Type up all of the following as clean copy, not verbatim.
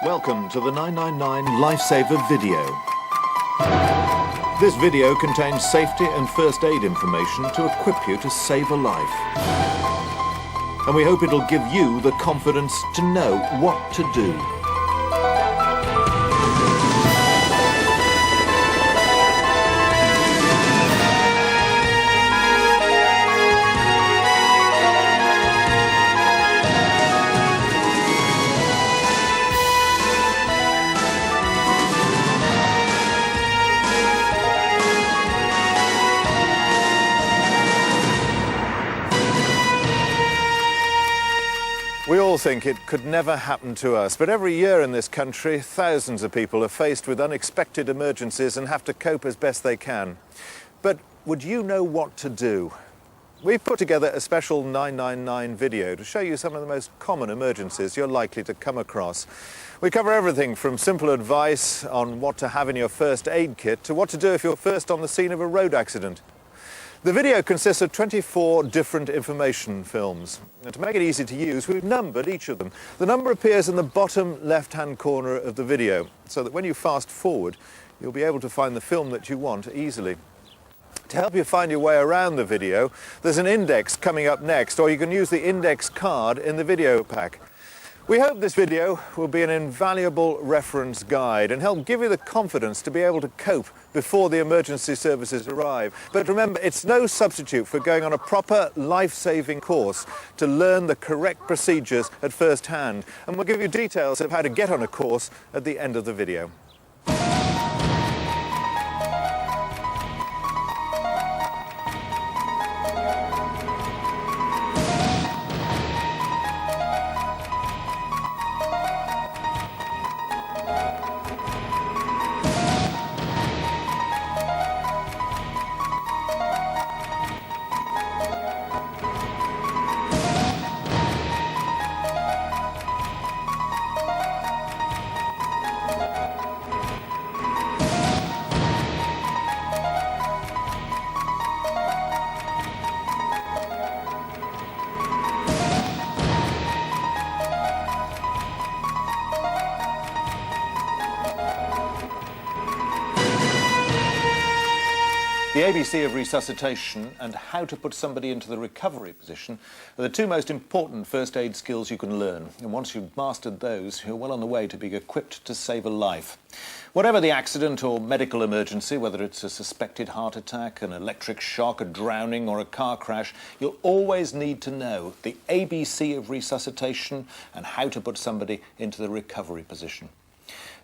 Welcome to the 999 Lifesaver video. This video contains safety and first aid information to equip you to save a life. And we hope it'll give you the confidence to know what to do. We all think it could never happen to us, but every year in this country, thousands of people are faced with unexpected emergencies and have to cope as best they can. But would you know what to do? We've put together a special 999 video to show you some of the most common emergencies you're likely to come across. We cover everything from simple advice on what to have in your first aid kit to what to do if you're first on the scene of a road accident. The video consists of 24 different information films. And to make it easy to use, we've numbered each of them. The number appears in the bottom left-hand corner of the video, so that when you fast forward, you'll be able to find the film that you want easily. To help you find your way around the video, there's an index coming up next, or you can use the index card in the video pack. We hope this video will be an invaluable reference guide and help give you the confidence to be able to cope before the emergency services arrive. But remember, it's no substitute for going on a proper life-saving course to learn the correct procedures at first hand. And we'll give you details of how to get on a course at the end of the video. The ABC of resuscitation and how to put somebody into the recovery position are the two most important first aid skills you can learn. And once you've mastered those, you're well on the way to being equipped to save a life. Whatever the accident or medical emergency, whether it's a suspected heart attack, an electric shock, a drowning or a car crash, you'll always need to know the ABC of resuscitation and how to put somebody into the recovery position.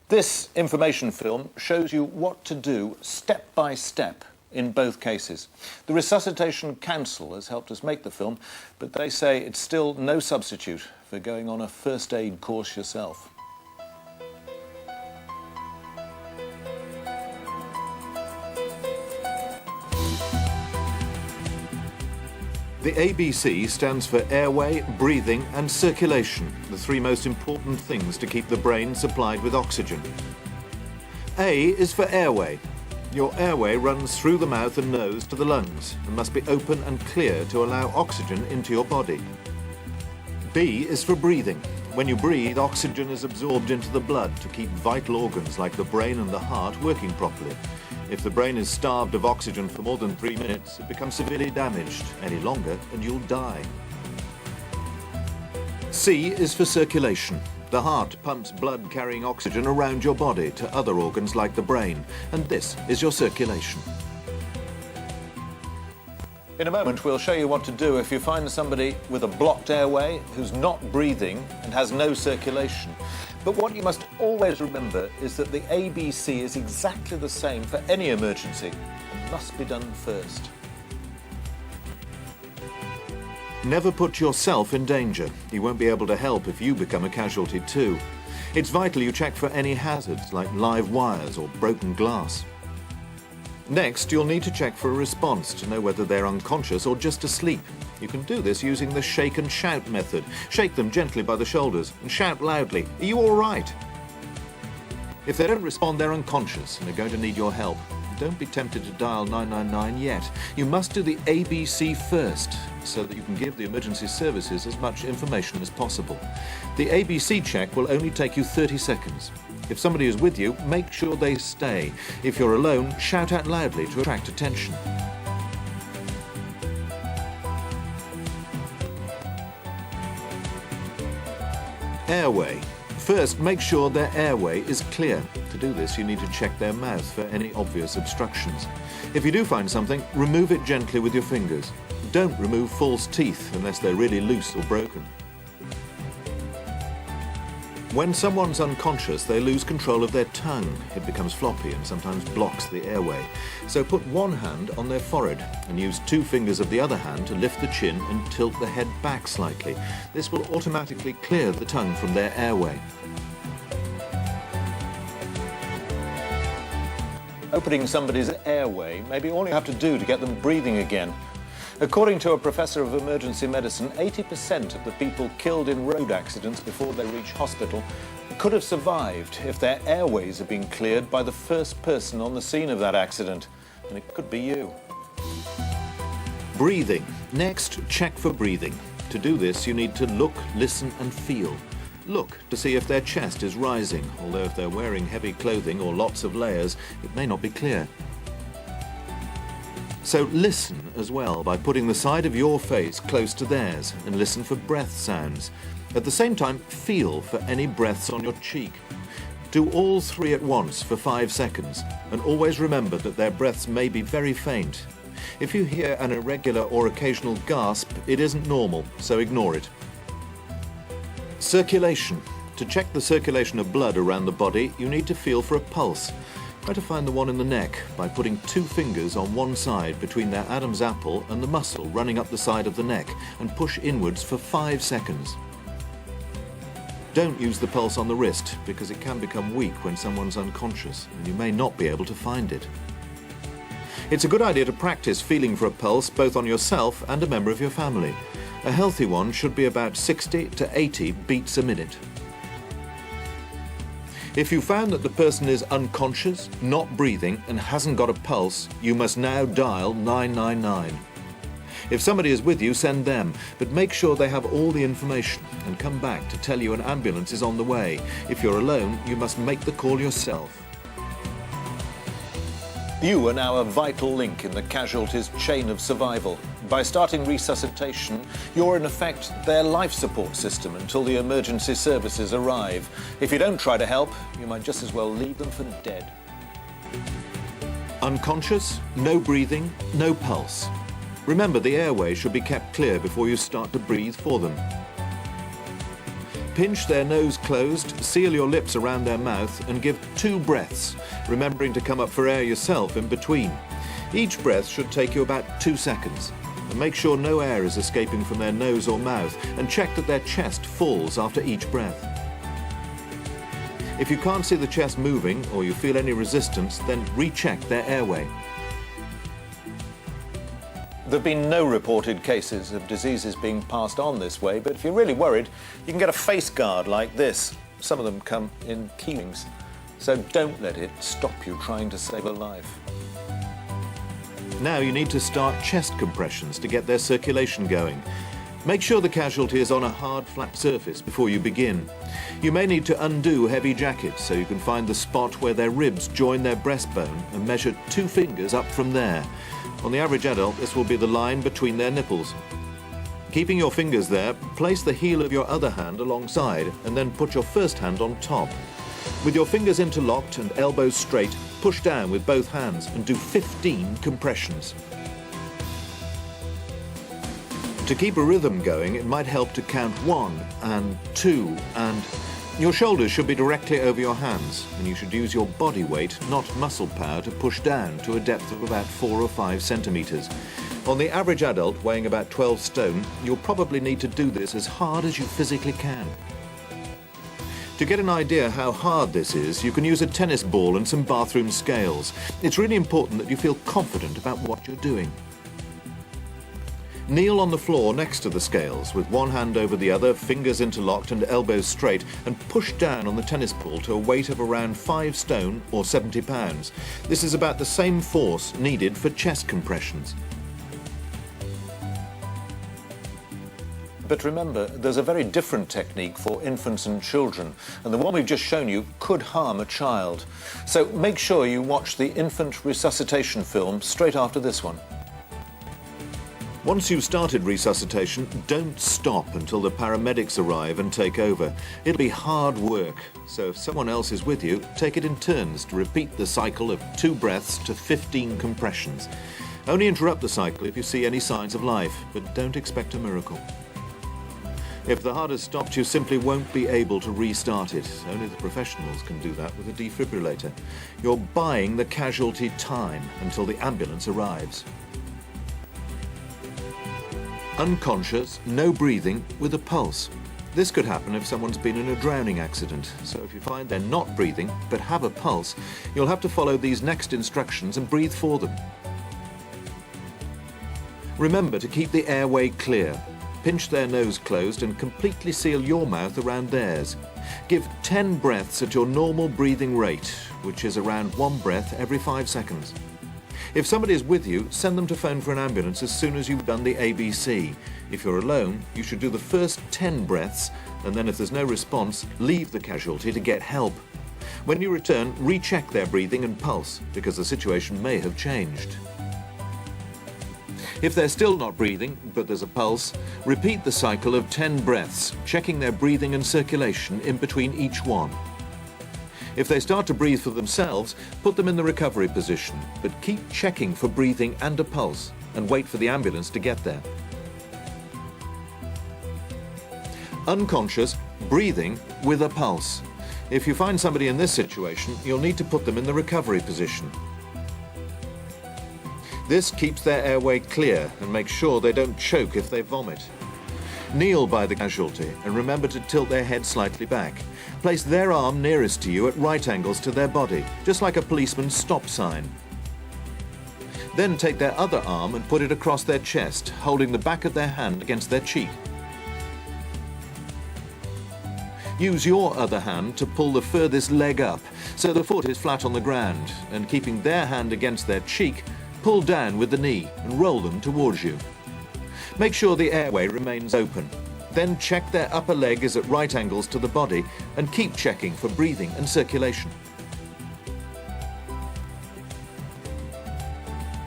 This information film shows you what to do step by step in both cases. The Resuscitation Council has helped us make the film, but they say it's still no substitute for going on a first aid course yourself. The ABC stands for airway, breathing and circulation, the three most important things to keep the brain supplied with oxygen. A is for airway. Your airway runs through the mouth and nose to the lungs and must be open and clear to allow oxygen into your body. B is for breathing. When you breathe, oxygen is absorbed into the blood to keep vital organs like the brain and the heart working properly. If the brain is starved of oxygen for more than 3 minutes, it becomes severely damaged. Any longer and you'll die. C is for circulation. The heart pumps blood carrying oxygen around your body to other organs like the brain, and this is your circulation. In a moment, we'll show you what to do if you find somebody with a blocked airway who's not breathing and has no circulation. But what you must always remember is that the ABC is exactly the same for any emergency and must be done first. Never put yourself in danger. You won't be able to help if you become a casualty too. It's vital you check for any hazards like live wires or broken glass. Next, you'll need to check for a response to know whether they're unconscious or just asleep. You can do this using the shake and shout method. Shake them gently by the shoulders and shout loudly, "Are you all right?" If they don't respond, they're unconscious and are going to need your help. don't be tempted to dial 999 yet. You must do the ABC first, so that you can give the emergency services as much information as possible. The ABC check will only take you 30 seconds. If somebody is with you, make sure they stay. If you're alone, shout out loudly to attract attention. Airway. First, make sure their airway is clear. To do this, you need to check their mouth for any obvious obstructions. If you do find something, remove it gently with your fingers. Don't remove false teeth unless they're really loose or broken. When someone's unconscious, they lose control of their tongue. It becomes floppy and sometimes blocks the airway. So put one hand on their forehead and use 2 fingers of the other hand to lift the chin and tilt the head back slightly. This will automatically clear the tongue from their airway. Opening somebody's airway may be all you have to do to get them breathing again. According to a professor of emergency medicine, 80% of the people killed in road accidents before they reach hospital could have survived if their airways had been cleared by the first person on the scene of that accident. And it could be you. Breathing. Next, check for breathing. To do this, you need to look, listen and feel. Look to see if their chest is rising, although if they're wearing heavy clothing or lots of layers, it may not be clear. So listen as well by putting the side of your face close to theirs and listen for breath sounds. At the same time, feel for any breaths on your cheek. Do all 3 at once for 5 seconds and always remember that their breaths may be very faint. If you hear an irregular or occasional gasp, it isn't normal, so ignore it. Circulation. To check the circulation of blood around the body, you need to feel for a pulse. Try to find the one in the neck by putting 2 fingers on one side between their Adam's apple and the muscle running up the side of the neck and push inwards for 5 seconds. Don't use the pulse on the wrist because it can become weak when someone's unconscious and you may not be able to find it. It's a good idea to practice feeling for a pulse both on yourself and a member of your family. A healthy one should be about 60 to 80 beats a minute. If you found that the person is unconscious, not breathing, and hasn't got a pulse, you must now dial 999. If somebody is with you, send them, but make sure they have all the information and come back to tell you an ambulance is on the way. If you're alone, you must make the call yourself. You are now a vital link in the casualties' chain of survival. By starting resuscitation, you're in effect their life support system until the emergency services arrive. If you don't try to help, you might just as well leave them for dead. Unconscious, no breathing, no pulse. Remember, the airway should be kept clear before you start to breathe for them. Pinch their nose closed, seal your lips around their mouth and give 2 breaths, remembering to come up for air yourself in between. Each breath should take you about 2 seconds. And make sure no air is escaping from their nose or mouth and check that their chest falls after each breath. If you can't see the chest moving or you feel any resistance, then recheck their airway. There have been no reported cases of diseases being passed on this way, but if you're really worried, you can get a face guard like this. Some of them come in keylings, so don't let it stop you trying to save a life. Now you need to start chest compressions to get their circulation going. Make sure the casualty is on a hard, flat surface before you begin. You may need to undo heavy jackets so you can find the spot where their ribs join their breastbone and measure 2 fingers up from there. On the average adult, this will be the line between their nipples. Keeping your fingers there, place the heel of your other hand alongside and then put your first hand on top. With your fingers interlocked and elbows straight, push down with both hands and do 15 compressions. To keep a rhythm going, it might help to count 1 and 2 and... Your shoulders should be directly over your hands, and you should use your body weight, not muscle power, to push down to a depth of about 4 or 5 centimetres. On the average adult, weighing about 12 stone, you'll probably need to do this as hard as you physically can. To get an idea how hard this is, you can use a tennis ball and some bathroom scales. It's really important that you feel confident about what you're doing. Kneel on the floor next to the scales with one hand over the other, fingers interlocked and elbows straight, and push down on the tennis ball to a weight of around 5 stone or 70 pounds. This is about the same force needed for chest compressions. But remember, there's a very different technique for infants and children, and the one we've just shown you could harm a child. So make sure you watch the infant resuscitation film straight after this one. Once you've started resuscitation, don't stop until the paramedics arrive and take over. It'll be hard work, so if someone else is with you, take it in turns to repeat the cycle of 2 breaths to 15 compressions. Only interrupt the cycle if you see any signs of life, but don't expect a miracle. If the heart has stopped, you simply won't be able to restart it. Only the professionals can do that with a defibrillator. You're buying the casualty time until the ambulance arrives. Unconscious, no breathing, with a pulse. This could happen if someone's been in a drowning accident, so if you find they're not breathing but have a pulse, you'll have to follow these next instructions and breathe for them. Remember to keep the airway clear. Pinch their nose closed and completely seal your mouth around theirs. Give 10 breaths at your normal breathing rate, which is around 1 breath every 5 seconds. If somebody is with you, send them to phone for an ambulance as soon as you've done the ABC. If you're alone, you should do the first 10 breaths, and then if there's no response, leave the casualty to get help. When you return, recheck their breathing and pulse, because the situation may have changed. If they're still not breathing, but there's a pulse, repeat the cycle of 10 breaths, checking their breathing and circulation in between each one. If they start to breathe for themselves, put them in the recovery position, but keep checking for breathing and a pulse, and wait for the ambulance to get there. Unconscious, breathing with a pulse. If you find somebody in this situation, you'll need to put them in the recovery position. This keeps their airway clear and makes sure they don't choke if they vomit. Kneel by the casualty and remember to tilt their head slightly back. Place their arm nearest to you at right angles to their body, just like a policeman's stop sign. Then take their other arm and put it across their chest, holding the back of their hand against their cheek. Use your other hand to pull the furthest leg up, so the foot is flat on the ground, and keeping their hand against their cheek, pull down with the knee and roll them towards you. Make sure the airway remains open. Then check their upper leg is at right angles to the body and keep checking for breathing and circulation.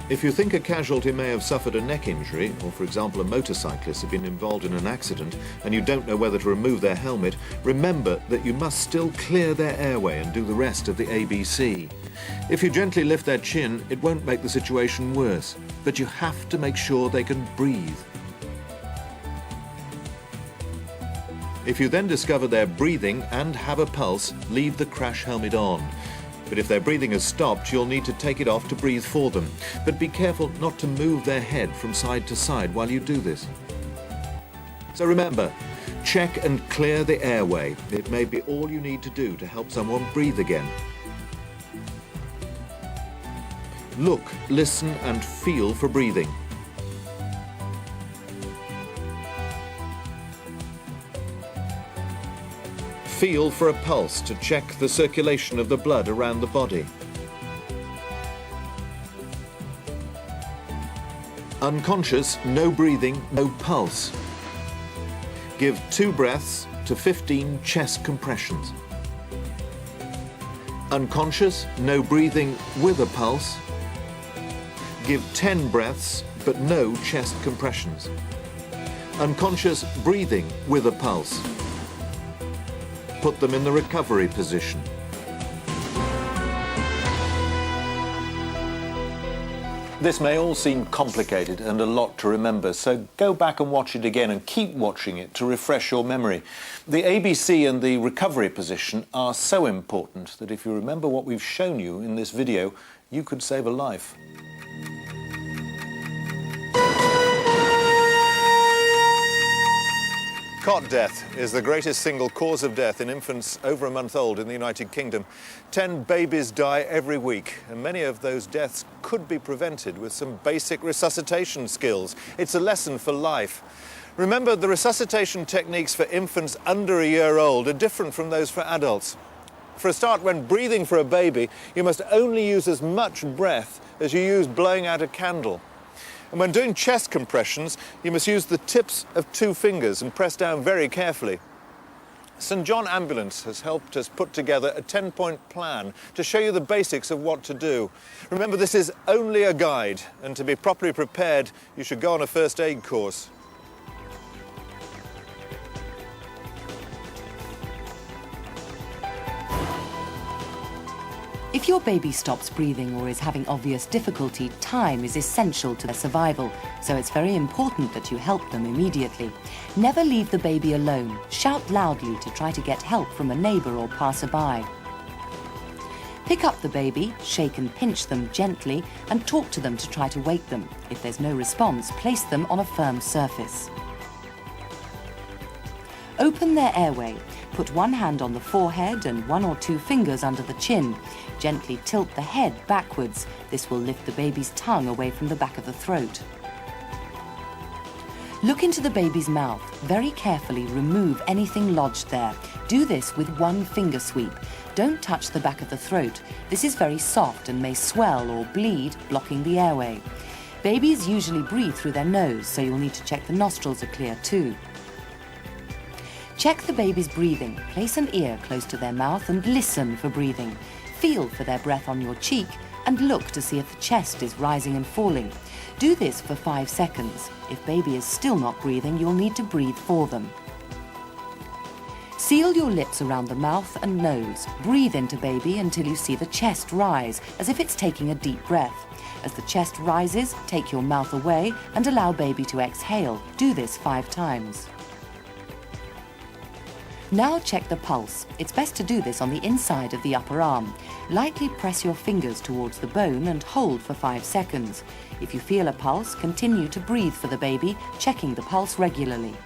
If you think a casualty may have suffered a neck injury, or for example a motorcyclist had been involved in an accident and you don't know whether to remove their helmet, remember that you must still clear their airway and do the rest of the ABC. If you gently lift their chin, it won't make the situation worse, but you have to make sure they can breathe. If you then discover they're breathing and have a pulse, leave the crash helmet on. But if their breathing has stopped, you'll need to take it off to breathe for them. But be careful not to move their head from side to side while you do this. So remember, check and clear the airway. It may be all you need to do to help someone breathe again. Look, listen and feel for breathing. Feel for a pulse to check the circulation of the blood around the body. Unconscious, no breathing, no pulse. Give 2 breaths to 15 chest compressions. Unconscious, no breathing with a pulse. Give 10 breaths, but no chest compressions. Unconscious, breathing with a pulse. Put them in the recovery position. This may all seem complicated and a lot to remember, so go back and watch it again and keep watching it to refresh your memory. The ABC and the recovery position are so important that if you remember what we've shown you in this video, you could save a life. Cot death is the greatest single cause of death in infants over a month old in the United Kingdom. 10 babies die every week, and many of those deaths could be prevented with some basic resuscitation skills. It's a lesson for life. Remember, the resuscitation techniques for infants under a year old are different from those for adults. For a start, when breathing for a baby, you must only use as much breath as you use blowing out a candle. And when doing chest compressions, you must use the tips of 2 fingers and press down very carefully. St John Ambulance has helped us put together a 10-point plan to show you the basics of what to do. Remember, this is only a guide, and to be properly prepared, you should go on a first aid course. If your baby stops breathing or is having obvious difficulty, time is essential to their survival, so it's very important that you help them immediately. Never leave the baby alone. Shout loudly to try to get help from a neighbour or passerby. Pick up the baby, shake and pinch them gently, and talk to them to try to wake them. If there's no response, place them on a firm surface. Open their airway. Put one hand on the forehead and 1 or 2 fingers under the chin. Gently tilt the head backwards. This will lift the baby's tongue away from the back of the throat. Look into the baby's mouth. Very carefully remove anything lodged there. Do this with 1 finger sweep. Don't touch the back of the throat. This is very soft and may swell or bleed, blocking the airway. Babies usually breathe through their nose, so you'll need to check the nostrils are clear too. Check the baby's breathing. Place an ear close to their mouth and listen for breathing. Feel for their breath on your cheek and look to see if the chest is rising and falling. Do this for 5 seconds. If baby is still not breathing, you'll need to breathe for them. Seal your lips around the mouth and nose. Breathe into baby until you see the chest rise, as if it's taking a deep breath. As the chest rises, take your mouth away and allow baby to exhale. Do this 5 times. Now check the pulse. It's best to do this on the inside of the upper arm. Lightly press your fingers towards the bone and hold for 5 seconds. If you feel a pulse, continue to breathe for the baby, checking the pulse regularly.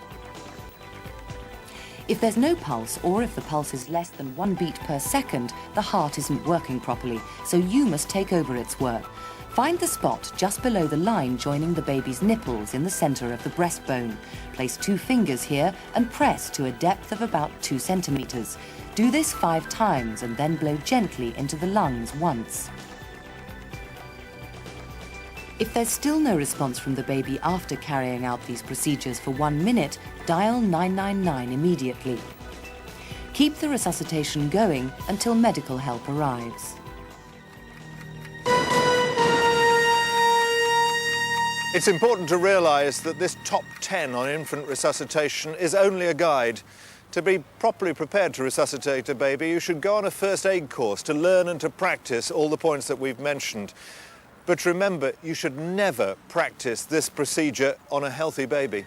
If there's no pulse, or if the pulse is less than 1 beat per second, the heart isn't working properly, so you must take over its work. Find the spot just below the line joining the baby's nipples in the center of the breastbone. Place 2 fingers here and press to a depth of about 2 centimeters. Do this 5 times and then blow gently into the lungs once. If there's still no response from the baby after carrying out these procedures for 1 minute, dial 999 immediately. Keep the resuscitation going until medical help arrives. It's important to realise that this top 10 on infant resuscitation is only a guide. To be properly prepared to resuscitate a baby, you should go on a first aid course to learn and to practice all the points that we've mentioned. But remember, you should never practice this procedure on a healthy baby.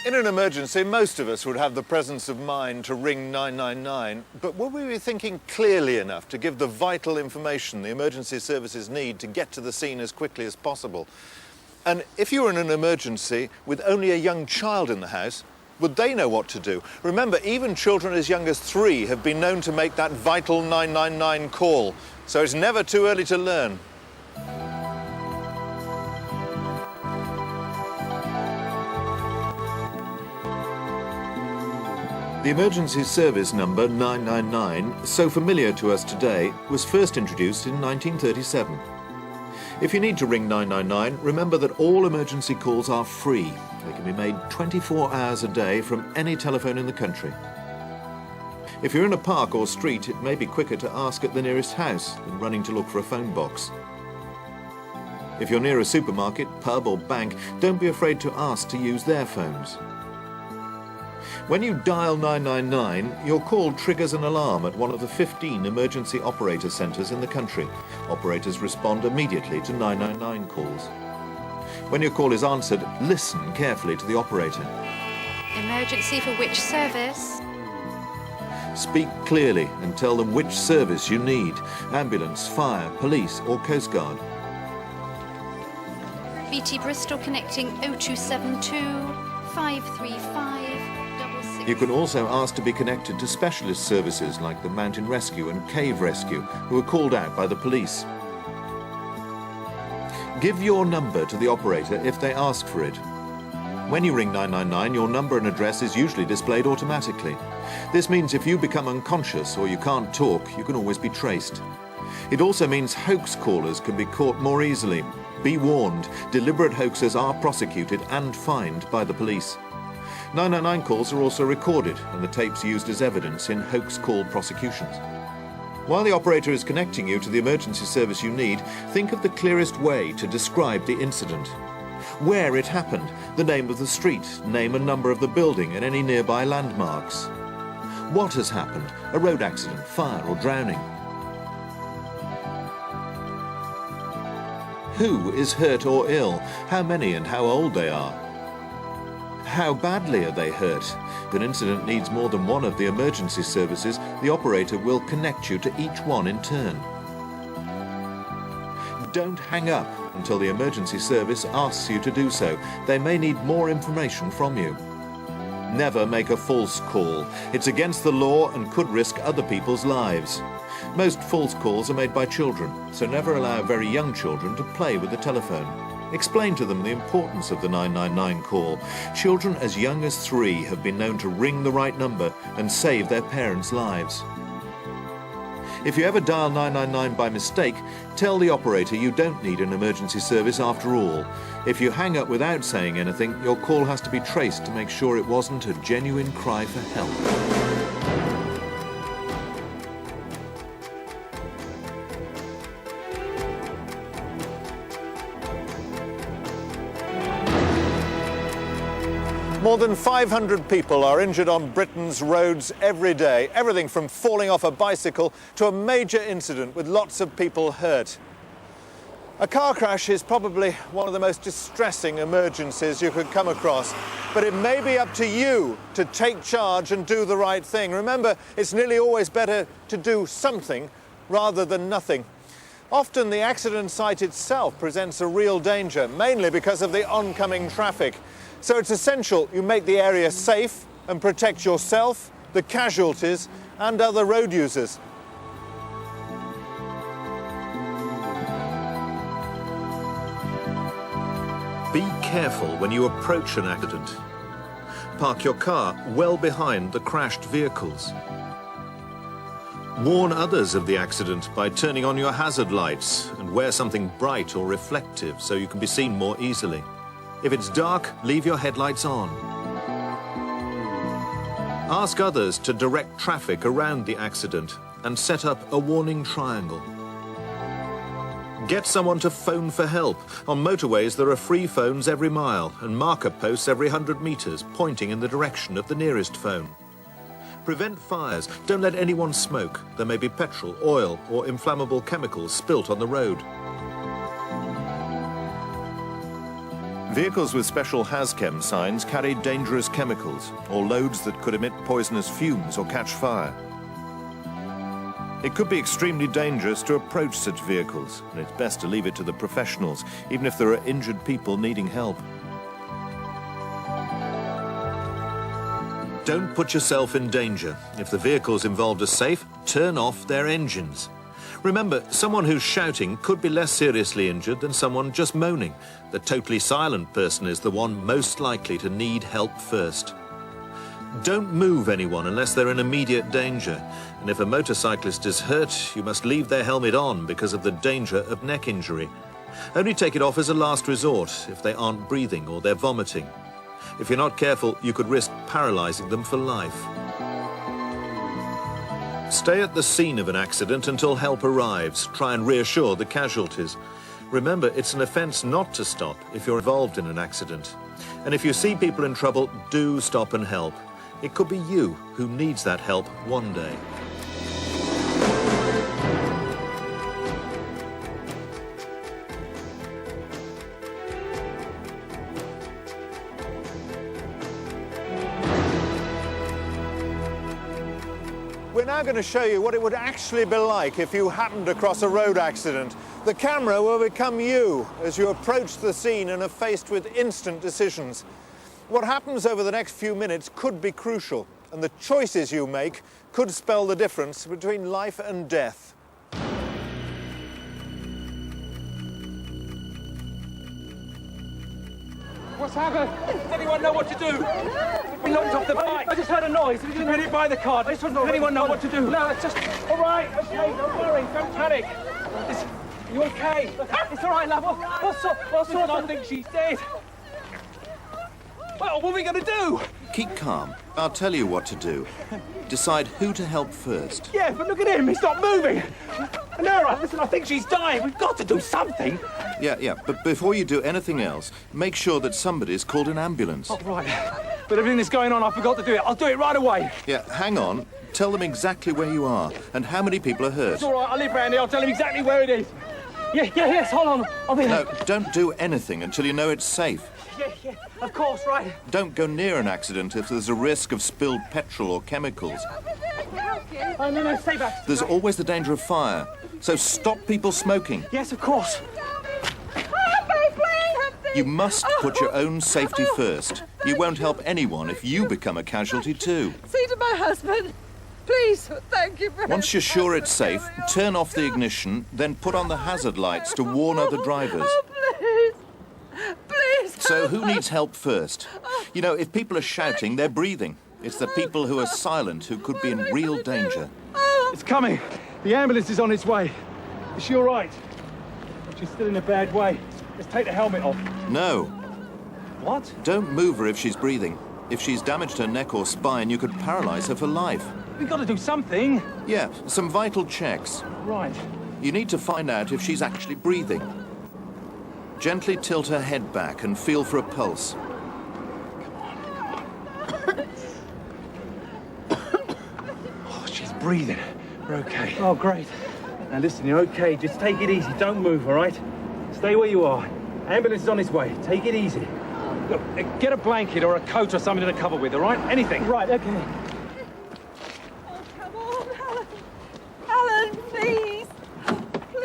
In an emergency, most of us would have the presence of mind to ring 999, but will we be thinking clearly enough to give the vital information the emergency services need to get to the scene as quickly as possible? And if you were in an emergency with only a young child in the house, would they know what to do? Remember, even children as young as 3 have been known to make that vital 999 call, so it's never too early to learn. The emergency service number 999, so familiar to us today, was first introduced in 1937. If you need to ring 999, remember that all emergency calls are free. They can be made 24 hours a day from any telephone in the country. If you're in a park or street, it may be quicker to ask at the nearest house than running to look for a phone box. If you're near a supermarket, pub or bank, don't be afraid to ask to use their phones. When you dial 999, your call triggers an alarm at one of the 15 emergency operator centres in the country. Operators respond immediately to 999 calls. When your call is answered, listen carefully to the operator. Emergency for which service? Speak clearly and tell them which service you need: ambulance, fire, police or Coast Guard. BT Bristol connecting 0272 535 You can also ask to be connected to specialist services like the mountain rescue and cave rescue, who are called out by the police. Give your number to the operator if they ask for it. When you ring 999, your number and address is usually displayed automatically. This means if you become unconscious or you can't talk, you can always be traced. It also means hoax callers can be caught more easily. Be warned, deliberate hoaxers are prosecuted and fined by the police. 999 calls are also recorded and the tapes used as evidence in hoax call prosecutions. While the operator is connecting you to the emergency service you need, think of the clearest way to describe the incident. Where it happened, the name of the street, name and number of the building and any nearby landmarks. What has happened? A road accident, fire or drowning? Who is hurt or ill? How many and how old they are? How badly are they hurt? If an incident needs more than one of the emergency services, the operator will connect you to each one in turn. Don't hang up until the emergency service asks you to do so. They may need more information from you. Never make a false call. It's against the law and could risk other people's lives. Most false calls are made by children, so never allow very young children to play with the telephone. Explain to them the importance of the 999 call. Children as young as 3 have been known to ring the right number and save their parents' lives. If you ever dial 999 by mistake, tell the operator you don't need an emergency service after all. If you hang up without saying anything, your call has to be traced to make sure it wasn't a genuine cry for help. More than 500 people are injured on Britain's roads every day. Everything from falling off a bicycle to a major incident with lots of people hurt. A car crash is probably one of the most distressing emergencies you could come across, but it may be up to you to take charge and do the right thing. Remember, it's nearly always better to do something rather than nothing. Often the accident site itself presents a real danger, mainly because of the oncoming traffic. So it's essential you make the area safe and protect yourself, the casualties and other road users. Be careful when you approach an accident. Park your car well behind the crashed vehicles. Warn others of the accident by turning on your hazard lights and wear something bright or reflective so you can be seen more easily. If it's dark, leave your headlights on. Ask others to direct traffic around the accident and set up a warning triangle. Get someone to phone for help. On motorways, there are free phones every mile and marker posts every 100 meters, pointing in the direction of the nearest phone. Prevent fires. Don't let anyone smoke. There may be petrol, oil, or inflammable chemicals spilt on the road. Vehicles with special HazChem signs carry dangerous chemicals or loads that could emit poisonous fumes or catch fire. It could be extremely dangerous to approach such vehicles, and it's best to leave it to the professionals, even if there are injured people needing help. Don't put yourself in danger. If the vehicles involved are safe, turn off their engines. Remember, someone who's shouting could be less seriously injured than someone just moaning. The totally silent person is the one most likely to need help first. Don't move anyone unless they're in immediate danger. And if a motorcyclist is hurt, you must leave their helmet on because of the danger of neck injury. Only take it off as a last resort if they aren't breathing or they're vomiting. If you're not careful, you could risk paralyzing them for life. Stay at the scene of an accident until help arrives. Try and reassure the casualties. Remember, it's an offence not to stop if you're involved in an accident. And if you see people in trouble, do stop and help. It could be you who needs that help one day. We're now going to show you what it would actually be like if you happened across a road accident. The camera will become you as you approach the scene and are faced with instant decisions. What happens over the next few minutes could be crucial, and the choices you make could spell the difference between life and death. What's happened? Does anyone know what to do? We knocked off the bike. I just heard a noise. We didn't really buy the car. Does anyone know what to do? No, it's just... All right, okay, don't worry, don't panic. Are you okay? It's all right, love. I think she's dead. Well, what are we going to do? Keep calm. I'll tell you what to do. Decide who to help first. Yeah, but look at him. He's not moving. Nora, listen, I think she's dying. We've got to do something. Yeah, but before you do anything else, make sure that somebody's called an ambulance. Oh, right. But everything that's going on, I forgot to do it. I'll do it right away. Yeah, hang on. Tell them exactly where you are and how many people are hurt. It's all right. I live round here. I'll tell him exactly where it is. Yes, hold on. I'll be there. No, don't do anything until you know it's safe. Yeah, of course, right. Don't go near an accident if there's a risk of spilled petrol or chemicals. Oh, no, stay back. There's always the danger of fire, so stop people smoking. Yes, of course. You must put your own safety first. You won't help anyone if you become a casualty too. See to my husband. Please, thank you for... Once you're sure it's safe, turn off the ignition, then put on the hazard lights to warn other drivers. Oh, please. So who needs help first? You know, if people are shouting, they're breathing. It's the people who are silent who could be in real danger. It's coming. The ambulance is on its way. Is she all right? She's still in a bad way. Let's take the helmet off. No. What? Don't move her if she's breathing. If she's damaged her neck or spine, you could paralyze her for life. We've got to do something. Yeah, some vital checks. Right. You need to find out if she's actually breathing. Gently tilt her head back and feel for a pulse. Oh, she's breathing. We're okay. Oh, great. Now, listen, you're okay. Just take it easy. Don't move, all right? Stay where you are. Ambulance is on its way. Take it easy. Look, get a blanket or a coat or something to cover with, all right? Anything. Right, okay. Oh, come on, Helen. Helen, please.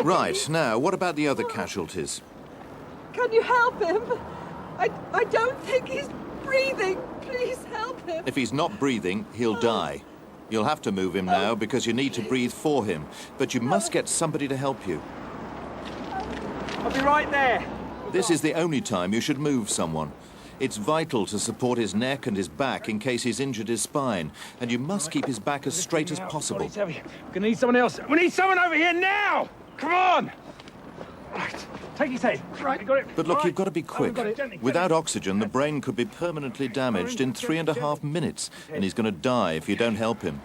Right, now, what about the other casualties? Can you help him? I don't think he's breathing. Please help him. If he's not breathing, he'll die. You'll have to move him now because you need to breathe for him. But you must get somebody to help you. I'll be right there. This is the only time you should move someone. It's vital to support his neck and his back in case he's injured his spine. And you must keep his back as straight as possible. We're going to need someone else. We need someone over here now! Come on! Right. Take his head. Right, got it. But look, Right. you've got to be quick. Without oxygen, the brain could be permanently damaged in 3.5 minutes, and he's going to die if you don't help him.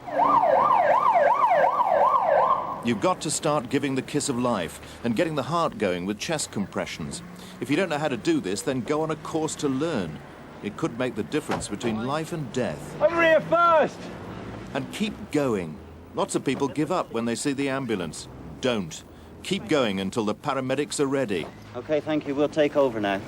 You've got to start giving the kiss of life and getting the heart going with chest compressions. If you don't know how to do this, then go on a course to learn. It could make the difference between life and death. Over here first! And keep going. Lots of people give up when they see the ambulance. Don't. Keep going until the paramedics are ready. Okay, thank you. We'll take over now.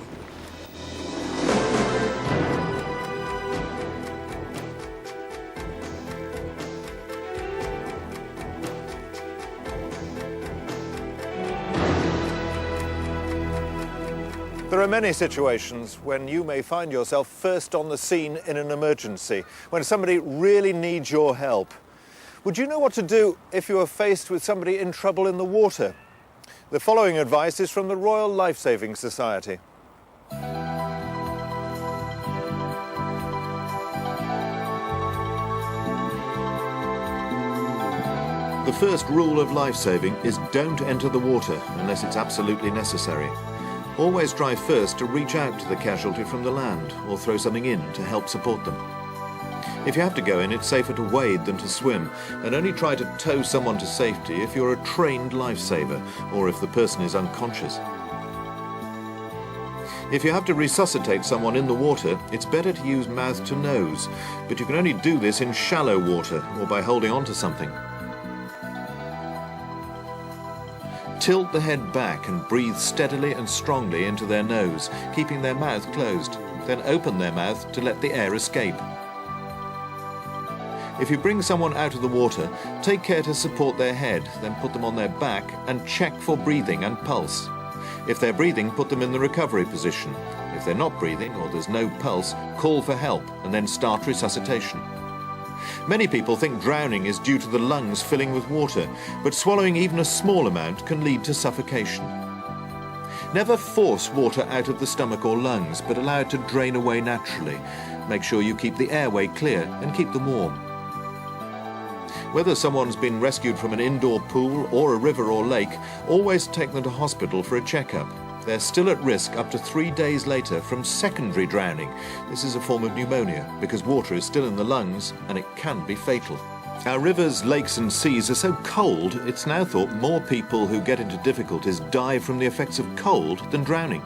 There are many situations when you may find yourself first on the scene in an emergency, when somebody really needs your help. Would you know what to do if you are faced with somebody in trouble in the water? The following advice is from the Royal Lifesaving Society. The first rule of life-saving is don't enter the water unless it's absolutely necessary. Always try first to reach out to the casualty from the land or throw something in to help support them. If you have to go in, it's safer to wade than to swim, and only try to tow someone to safety if you're a trained lifesaver or if the person is unconscious. If you have to resuscitate someone in the water, it's better to use mouth to nose, but you can only do this in shallow water or by holding on to something. Tilt the head back and breathe steadily and strongly into their nose, keeping their mouth closed. Then open their mouth to let the air escape. If you bring someone out of the water, take care to support their head, then put them on their back and check for breathing and pulse. If they're breathing, put them in the recovery position. If they're not breathing or there's no pulse, call for help and then start resuscitation. Many people think drowning is due to the lungs filling with water, but swallowing even a small amount can lead to suffocation. Never force water out of the stomach or lungs, but allow it to drain away naturally. Make sure you keep the airway clear and keep them warm. Whether someone's been rescued from an indoor pool or a river or lake, always take them to hospital for a checkup. They're still at risk up to 3 days later from secondary drowning. This is a form of pneumonia because water is still in the lungs and it can be fatal. Our rivers, lakes and seas are so cold, it's now thought more people who get into difficulties die from the effects of cold than drowning.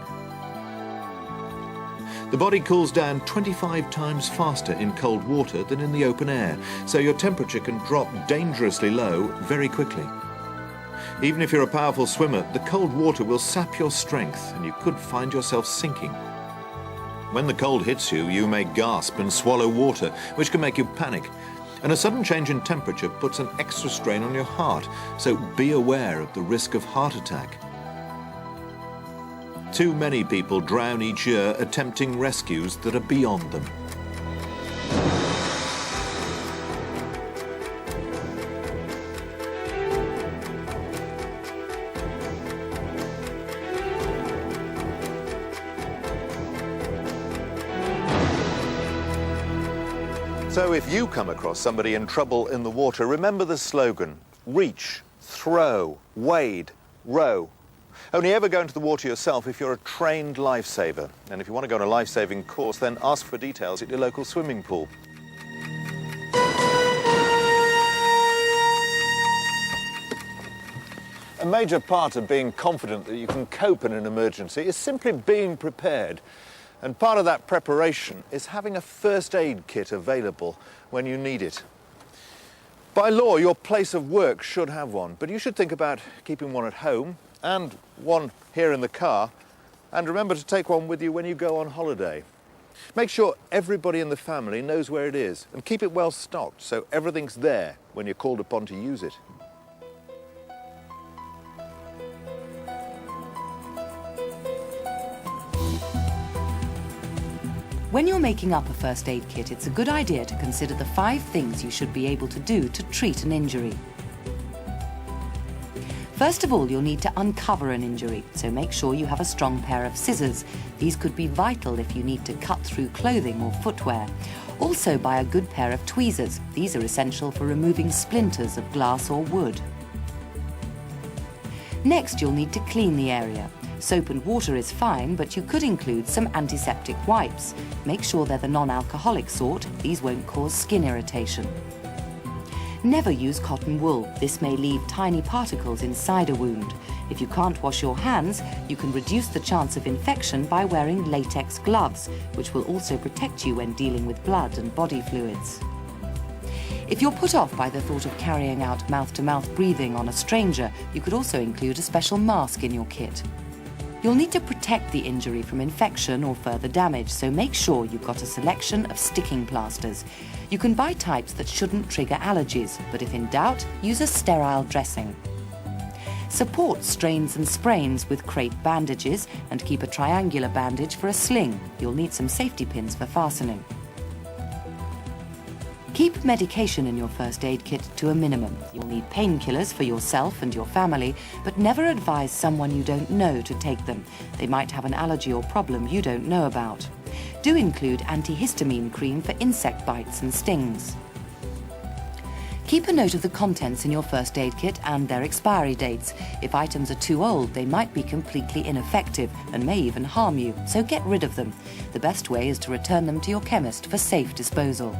The body cools down 25 times faster in cold water than in the open air, so your temperature can drop dangerously low very quickly. Even if you're a powerful swimmer, the cold water will sap your strength and you could find yourself sinking. When the cold hits you, you may gasp and swallow water, which can make you panic. And a sudden change in temperature puts an extra strain on your heart, so be aware of the risk of heart attack. Too many people drown each year attempting rescues that are beyond them. So if you come across somebody in trouble in the water, remember the slogan: reach, throw, wade, row. Only ever go into the water yourself if you're a trained lifesaver. And if you want to go on a life-saving course, then ask for details at your local swimming pool. A major part of being confident that you can cope in an emergency is simply being prepared. And part of that preparation is having a first aid kit available when you need it. By law, your place of work should have one, but you should think about keeping one at home and one here in the car, and remember to take one with you when you go on holiday. Make sure everybody in the family knows where it is and keep it well stocked so everything's there when you're called upon to use it. When you're making up a first aid kit, it's a good idea to consider the 5 things you should be able to do to treat an injury. First of all, you'll need to uncover an injury, so make sure you have a strong pair of scissors. These could be vital if you need to cut through clothing or footwear. Also, buy a good pair of tweezers. These are essential for removing splinters of glass or wood. Next, you'll need to clean the area. Soap and water is fine, but you could include some antiseptic wipes. Make sure they're the non-alcoholic sort. These won't cause skin irritation. Never use cotton wool. This may leave tiny particles inside a wound. If you can't wash your hands, you can reduce the chance of infection by wearing latex gloves, which will also protect you when dealing with blood and body fluids. If you're put off by the thought of carrying out mouth-to-mouth breathing on a stranger, you could also include a special mask in your kit. You'll need to protect the injury from infection or further damage, so make sure you've got a selection of sticking plasters. You can buy types that shouldn't trigger allergies, but if in doubt, use a sterile dressing. Support strains and sprains with crepe bandages and keep a triangular bandage for a sling. You'll need some safety pins for fastening. Keep medication in your first aid kit to a minimum. You'll need painkillers for yourself and your family, but never advise someone you don't know to take them. They might have an allergy or problem you don't know about. Do include antihistamine cream for insect bites and stings. Keep a note of the contents in your first aid kit and their expiry dates. If items are too old, they might be completely ineffective and may even harm you, so get rid of them. The best way is to return them to your chemist for safe disposal.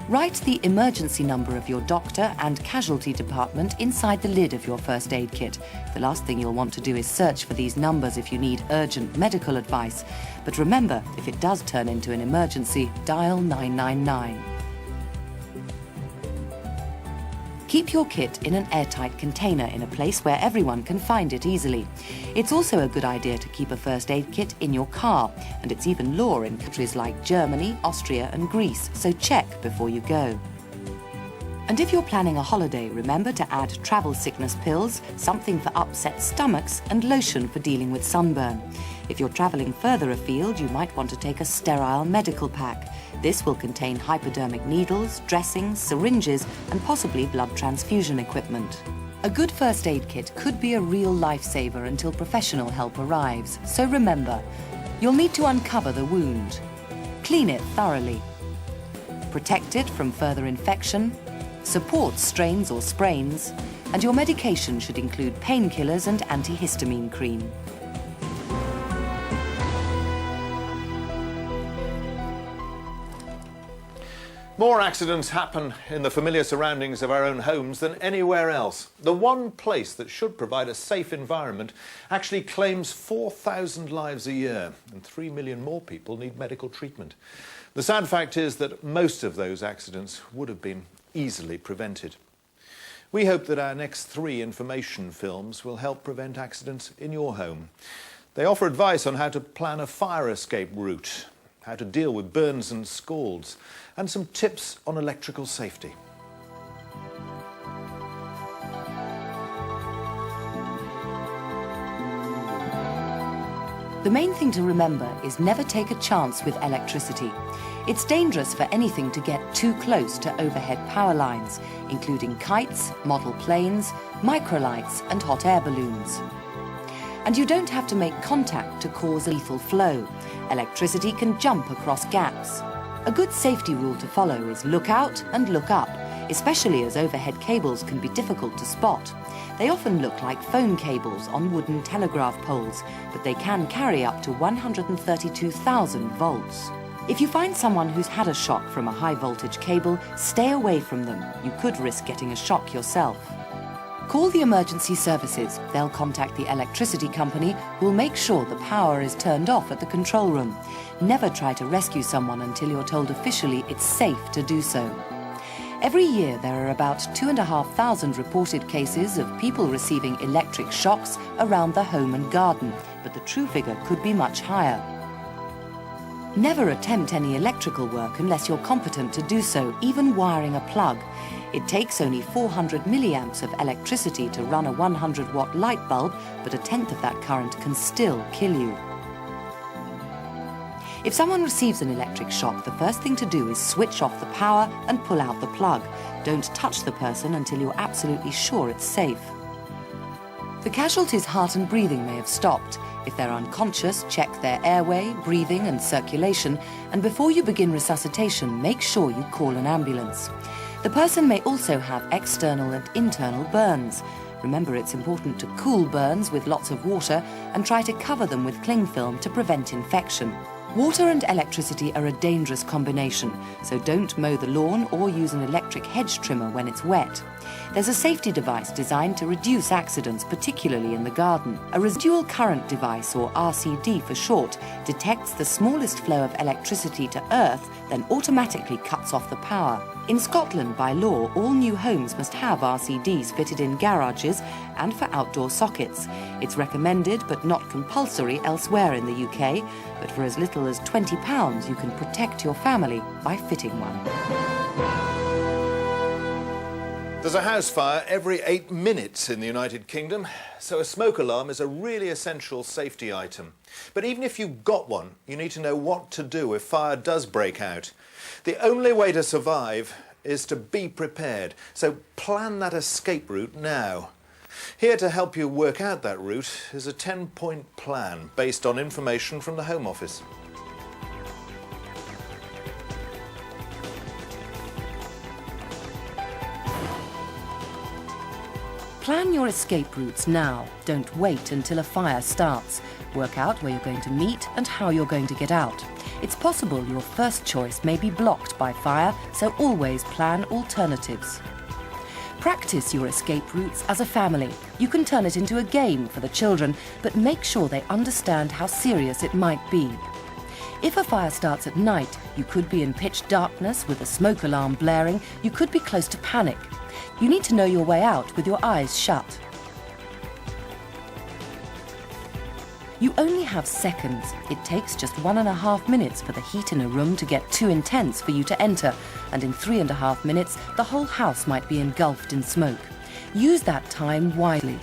Write the emergency number of your doctor and casualty department inside the lid of your first aid kit. The last thing you'll want to do is search for these numbers if you need urgent medical advice. But remember, if it does turn into an emergency, dial 999. Keep your kit in an airtight container in a place where everyone can find it easily. It's also a good idea to keep a first aid kit in your car, and it's even law in countries like Germany, Austria and Greece, so check before you go. And if you're planning a holiday, remember to add travel sickness pills, something for upset stomachs, and lotion for dealing with sunburn. If you're travelling further afield, you might want to take a sterile medical pack. This will contain hypodermic needles, dressings, syringes, and possibly blood transfusion equipment. A good first aid kit could be a real lifesaver until professional help arrives. So remember, you'll need to uncover the wound, clean it thoroughly, protect it from further infection, support strains or sprains, and your medication should include painkillers and antihistamine cream. More accidents happen in the familiar surroundings of our own homes than anywhere else. The one place that should provide a safe environment actually claims 4,000 lives a year, and 3 million more people need medical treatment. The sad fact is that most of those accidents would have been easily prevented. We hope that our next 3 information films will help prevent accidents in your home. They offer advice on how to plan a fire escape route, how to deal with burns and scalds, and some tips on electrical safety. The main thing to remember is never take a chance with electricity. It's dangerous for anything to get too close to overhead power lines, including kites, model planes, microlights, and hot air balloons. And you don't have to make contact to cause a lethal flow. Electricity can jump across gaps. A good safety rule to follow is look out and look up, especially as overhead cables can be difficult to spot. They often look like phone cables on wooden telegraph poles, but they can carry up to 132,000 volts. If you find someone who's had a shock from a high voltage cable, stay away from them. You could risk getting a shock yourself. Call the emergency services. They'll contact the electricity company who'll make sure the power is turned off at the control room. Never try to rescue someone until you're told officially it's safe to do so. Every year there are about 2,500 reported cases of people receiving electric shocks around the home and garden, but the true figure could be much higher. Never attempt any electrical work unless you're competent to do so, even wiring a plug. It takes only 400 milliamps of electricity to run a 100-watt light bulb, but a tenth of that current can still kill you. If someone receives an electric shock, the first thing to do is switch off the power and pull out the plug. Don't touch the person until you're absolutely sure it's safe. The casualty's heart and breathing may have stopped. If they're unconscious, check their airway, breathing and circulation, and before you begin resuscitation, make sure you call an ambulance. The person may also have external and internal burns. Remember, it's important to cool burns with lots of water and try to cover them with cling film to prevent infection. Water and electricity are a dangerous combination, so don't mow the lawn or use an electric hedge trimmer when it's wet. There's a safety device designed to reduce accidents, particularly in the garden. A residual current device, or RCD for short, detects the smallest flow of electricity to earth, then automatically cuts off the power. In Scotland, by law, all new homes must have RCDs fitted in garages and for outdoor sockets. It's recommended but not compulsory elsewhere in the UK, but for as little as £20 you can protect your family by fitting one. There's a house fire every 8 minutes in the United Kingdom, so a smoke alarm is a really essential safety item. But even if you've got one, you need to know what to do if fire does break out. The only way to survive is to be prepared, so plan that escape route now. Here to help you work out that route is a 10-point plan based on information from the Home Office. Plan your escape routes now. Don't wait until a fire starts. Work out where you're going to meet and how you're going to get out. It's possible your first choice may be blocked by fire, so always plan alternatives. Practice your escape routes as a family. You can turn it into a game for the children, but make sure they understand how serious it might be. If a fire starts at night, you could be in pitch darkness with a smoke alarm blaring. You could be close to panic. You need to know your way out with your eyes shut. You only have seconds. It takes just 1.5 minutes for the heat in a room to get too intense for you to enter, and in 3.5 minutes, the whole house might be engulfed in smoke. Use that time wisely.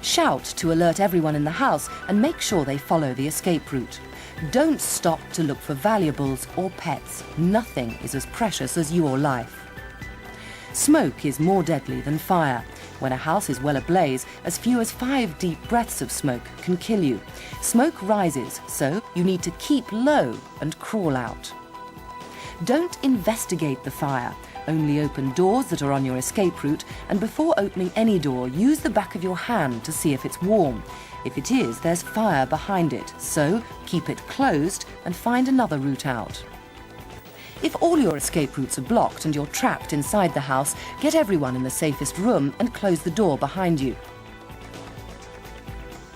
Shout to alert everyone in the house and make sure they follow the escape route. Don't stop to look for valuables or pets. Nothing is as precious as your life. Smoke is more deadly than fire. When a house is well ablaze, as few as 5 deep breaths of smoke can kill you. Smoke rises, so you need to keep low and crawl out. Don't investigate the fire. Only open doors that are on your escape route, and before opening any door, use the back of your hand to see if it's warm. If it is, there's fire behind it, so keep it closed and find another route out. If all your escape routes are blocked and you're trapped inside the house, get everyone in the safest room and close the door behind you.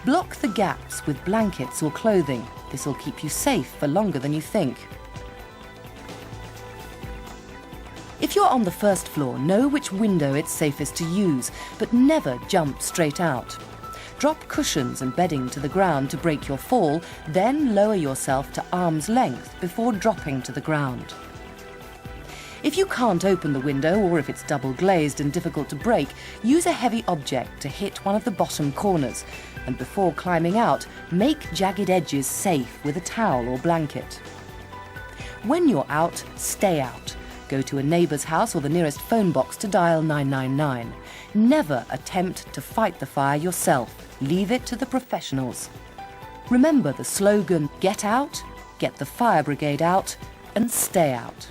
Block the gaps with blankets or clothing. This will keep you safe for longer than you think. If you're on the first floor, know which window it's safest to use, but never jump straight out. Drop cushions and bedding to the ground to break your fall, then lower yourself to arm's length before dropping to the ground. If you can't open the window, or if it's double glazed and difficult to break, use a heavy object to hit one of the bottom corners, and before climbing out, make jagged edges safe with a towel or blanket. When you're out, stay out. Go to a neighbour's house or the nearest phone box to dial 999. Never attempt to fight the fire yourself. Leave it to the professionals. Remember the slogan, get out, get the fire brigade out, and stay out.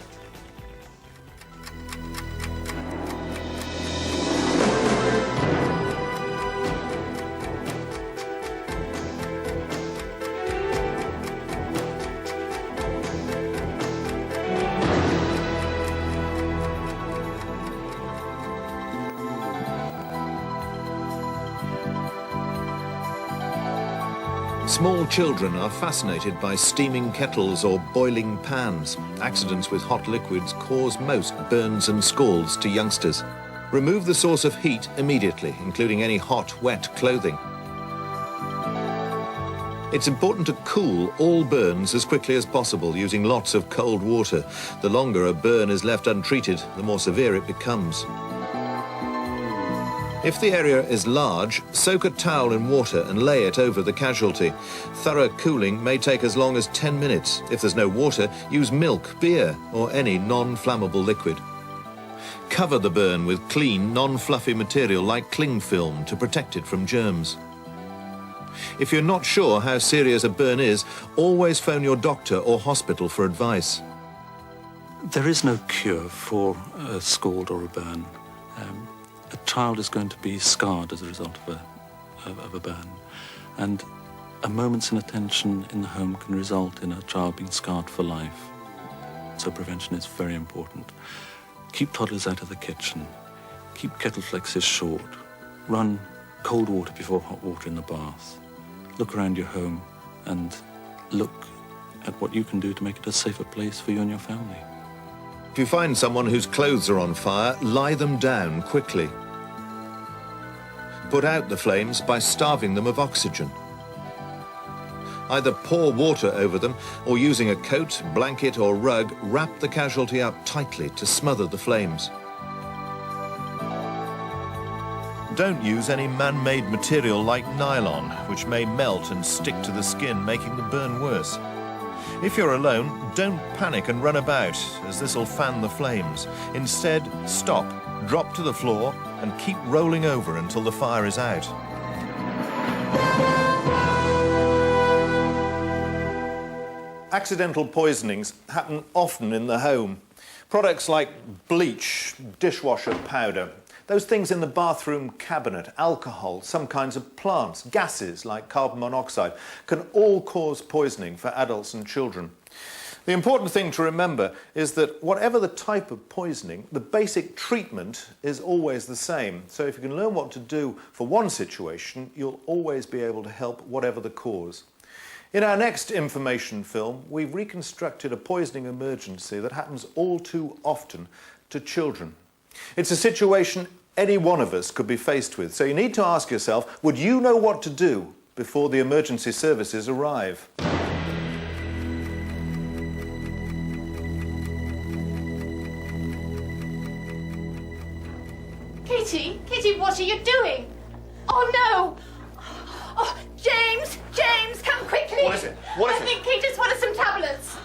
Small children are fascinated by steaming kettles or boiling pans. Accidents with hot liquids cause most burns and scalds to youngsters. Remove the source of heat immediately, including any hot, wet clothing. It's important to cool all burns as quickly as possible using lots of cold water. The longer a burn is left untreated, the more severe it becomes. If the area is large, soak a towel in water and lay it over the casualty. Thorough cooling may take as long as 10 minutes. If there's no water, use milk, beer, or any non-flammable liquid. Cover the burn with clean, non-fluffy material like cling film to protect it from germs. If you're not sure how serious a burn is, always phone your doctor or hospital for advice. There is no cure for a scald or a burn. A child is going to be scarred as a result of a burn, and a moment's inattention in the home can result in a child being scarred for life. So prevention is very important. Keep toddlers out of the kitchen. Keep kettle flexes short. Run cold water before hot water in the bath. Look around your home and look at what you can do to make it a safer place for you and your family. If you find someone whose clothes are on fire, lie them down quickly. Put out the flames by starving them of oxygen. Either pour water over them or using a coat, blanket or rug, wrap the casualty up tightly to smother the flames. Don't use any man-made material like nylon, which may melt and stick to the skin, making the burn worse. If you're alone, don't panic and run about, as this will fan the flames. Instead, stop, drop to the floor, and keep rolling over until the fire is out. Accidental poisonings happen often in the home. Products like bleach, dishwasher powder, those things in the bathroom cabinet, alcohol, some kinds of plants, gases like carbon monoxide, can all cause poisoning for adults and children. The important thing to remember is that whatever the type of poisoning, the basic treatment is always the same. So if you can learn what to do for one situation, you'll always be able to help whatever the cause. In our next information film, we've reconstructed a poisoning emergency that happens all too often to children. It's a situation any one of us could be faced with, so you need to ask yourself, would you know what to do before the emergency services arrive. Katie? Katie, what are you doing? Oh, no! Oh, James! James, come quickly! What is it? What is I it? think Kate just wanted some tablets.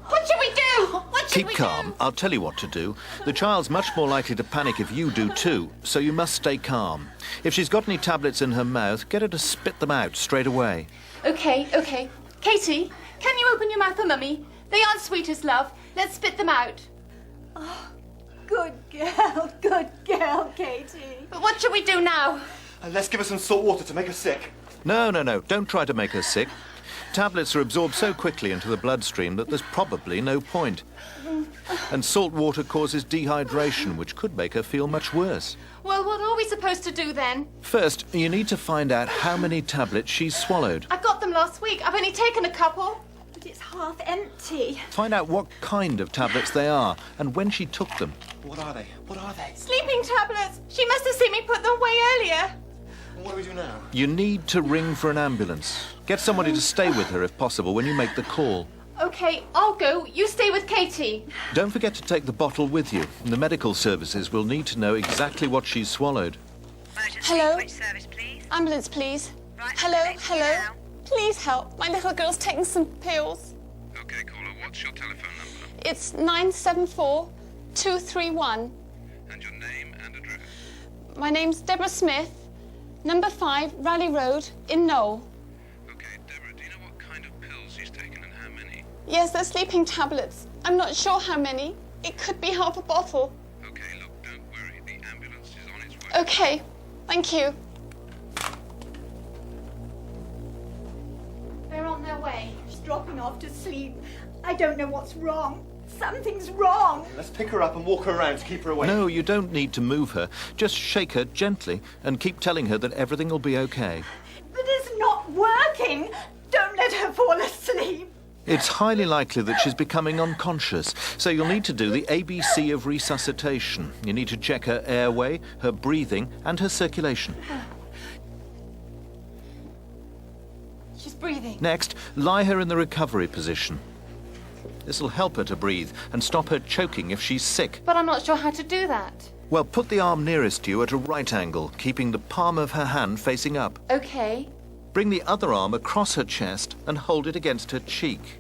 What should we do? What should Keep we calm. do? I'll tell you what to do. The child's much more likely to panic if you do too, so you must stay calm. If she's got any tablets in her mouth, get her to spit them out straight away. Okay, okay. Katie, can you open your mouth for Mummy? They aren't sweet as love. Let's spit them out. Good girl, Katie. But what should we do now? Let's give her some salt water to make her sick. No, don't try to make her sick. Tablets are absorbed so quickly into the bloodstream that there's probably no point. And salt water causes dehydration, which could make her feel much worse. Well, what are we supposed to do then? First, you need to find out how many tablets she's swallowed. I got them last week. I've only taken a couple. But it's half empty. Find out what kind of tablets they are and when she took them. What are they? What are they? Sleeping tablets. She must have seen me put them away earlier. What do we do now? You need to ring for an ambulance. Get somebody to stay with her if possible when you make the call. Okay, I'll go. You stay with Katie. Don't forget to take the bottle with you. The medical services will need to know exactly what she's swallowed. Hello? Which service, please? Ambulance, please. Right, Hello, next to you hello. now. Please help. My little girl's taking some pills. Okay, caller, what's your telephone number? It's 974-231. And your name and address? My name's Deborah Smith, number 5, Raleigh Road, in Knoll. Okay, Deborah, do you know what kind of pills she's taken and how many? Yes, they're sleeping tablets. I'm not sure how many. It could be half a bottle. Okay, look, don't worry. The ambulance is on its way. Okay, thank you. They're on their way. She's dropping off to sleep. I don't know what's wrong. Something's wrong. Let's pick her up and walk her around to keep her awake. No, you don't need to move her. Just shake her gently and keep telling her that everything will be okay. But it's not working. Don't let her fall asleep. It's highly likely that she's becoming unconscious, so you'll need to do the ABC of resuscitation. You need to check her airway, her breathing, and her circulation. She's breathing. Next, lie her in the recovery position. This will help her to breathe and stop her choking if she's sick. But I'm not sure how to do that. Well, put the arm nearest to you at a right angle, keeping the palm of her hand facing up. Okay. Bring the other arm across her chest and hold it against her cheek.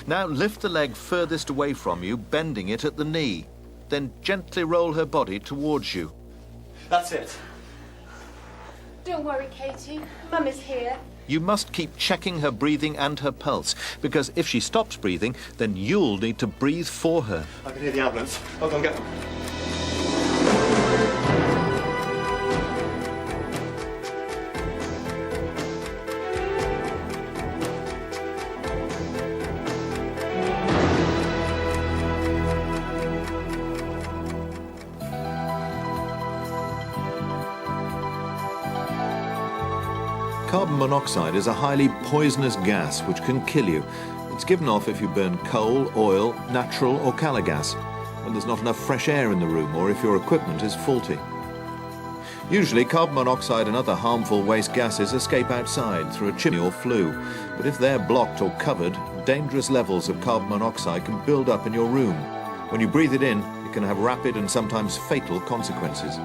Now lift the leg furthest away from you, bending it at the knee. Then gently roll her body towards you. That's it. Don't worry, Katie. Mum is here. You must keep checking her breathing and her pulse, because if she stops breathing, then you'll need to breathe for her. I can hear the ambulance. I'll go and get them. Carbon monoxide is a highly poisonous gas which can kill you. It's given off if you burn coal, oil, natural or calogas, when there's not enough fresh air in the room or if your equipment is faulty. Usually carbon monoxide and other harmful waste gases escape outside through a chimney or flue, but if they're blocked or covered, dangerous levels of carbon monoxide can build up in your room. When you breathe it in, it can have rapid and sometimes fatal consequences.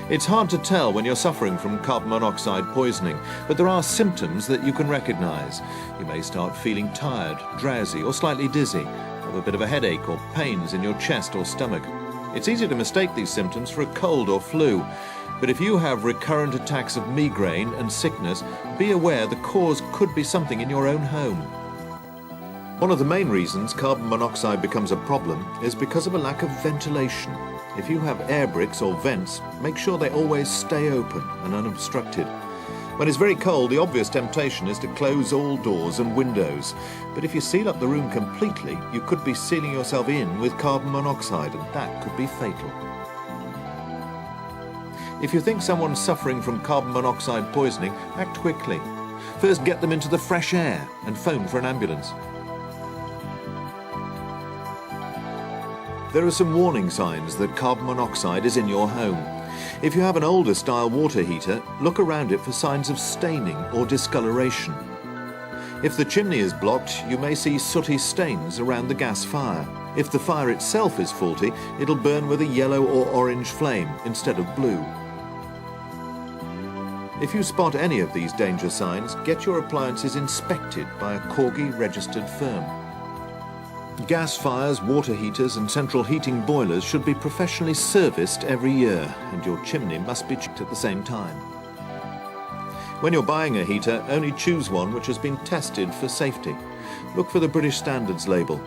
It's hard to tell when you're suffering from carbon monoxide poisoning, but there are symptoms that you can recognize. You may start feeling tired, drowsy, or slightly dizzy, have a bit of a headache or pains in your chest or stomach. It's easy to mistake these symptoms for a cold or flu, but if you have recurrent attacks of migraine and sickness, be aware the cause could be something in your own home. One of the main reasons carbon monoxide becomes a problem is because of a lack of ventilation. If you have air bricks or vents, make sure they always stay open and unobstructed. When it's very cold, the obvious temptation is to close all doors and windows. But if you seal up the room completely, you could be sealing yourself in with carbon monoxide, and that could be fatal. If you think someone's suffering from carbon monoxide poisoning, act quickly. First, get them into the fresh air and phone for an ambulance. There are some warning signs that carbon monoxide is in your home. If you have an older style water heater, look around it for signs of staining or discoloration. If the chimney is blocked, you may see sooty stains around the gas fire. If the fire itself is faulty, it'll burn with a yellow or orange flame instead of blue. If you spot any of these danger signs, get your appliances inspected by a Corgi-registered firm. Gas fires, water heaters and central heating boilers should be professionally serviced every year, and your chimney must be checked at the same time. When you're buying a heater, only choose one which has been tested for safety. Look for the British Standards label.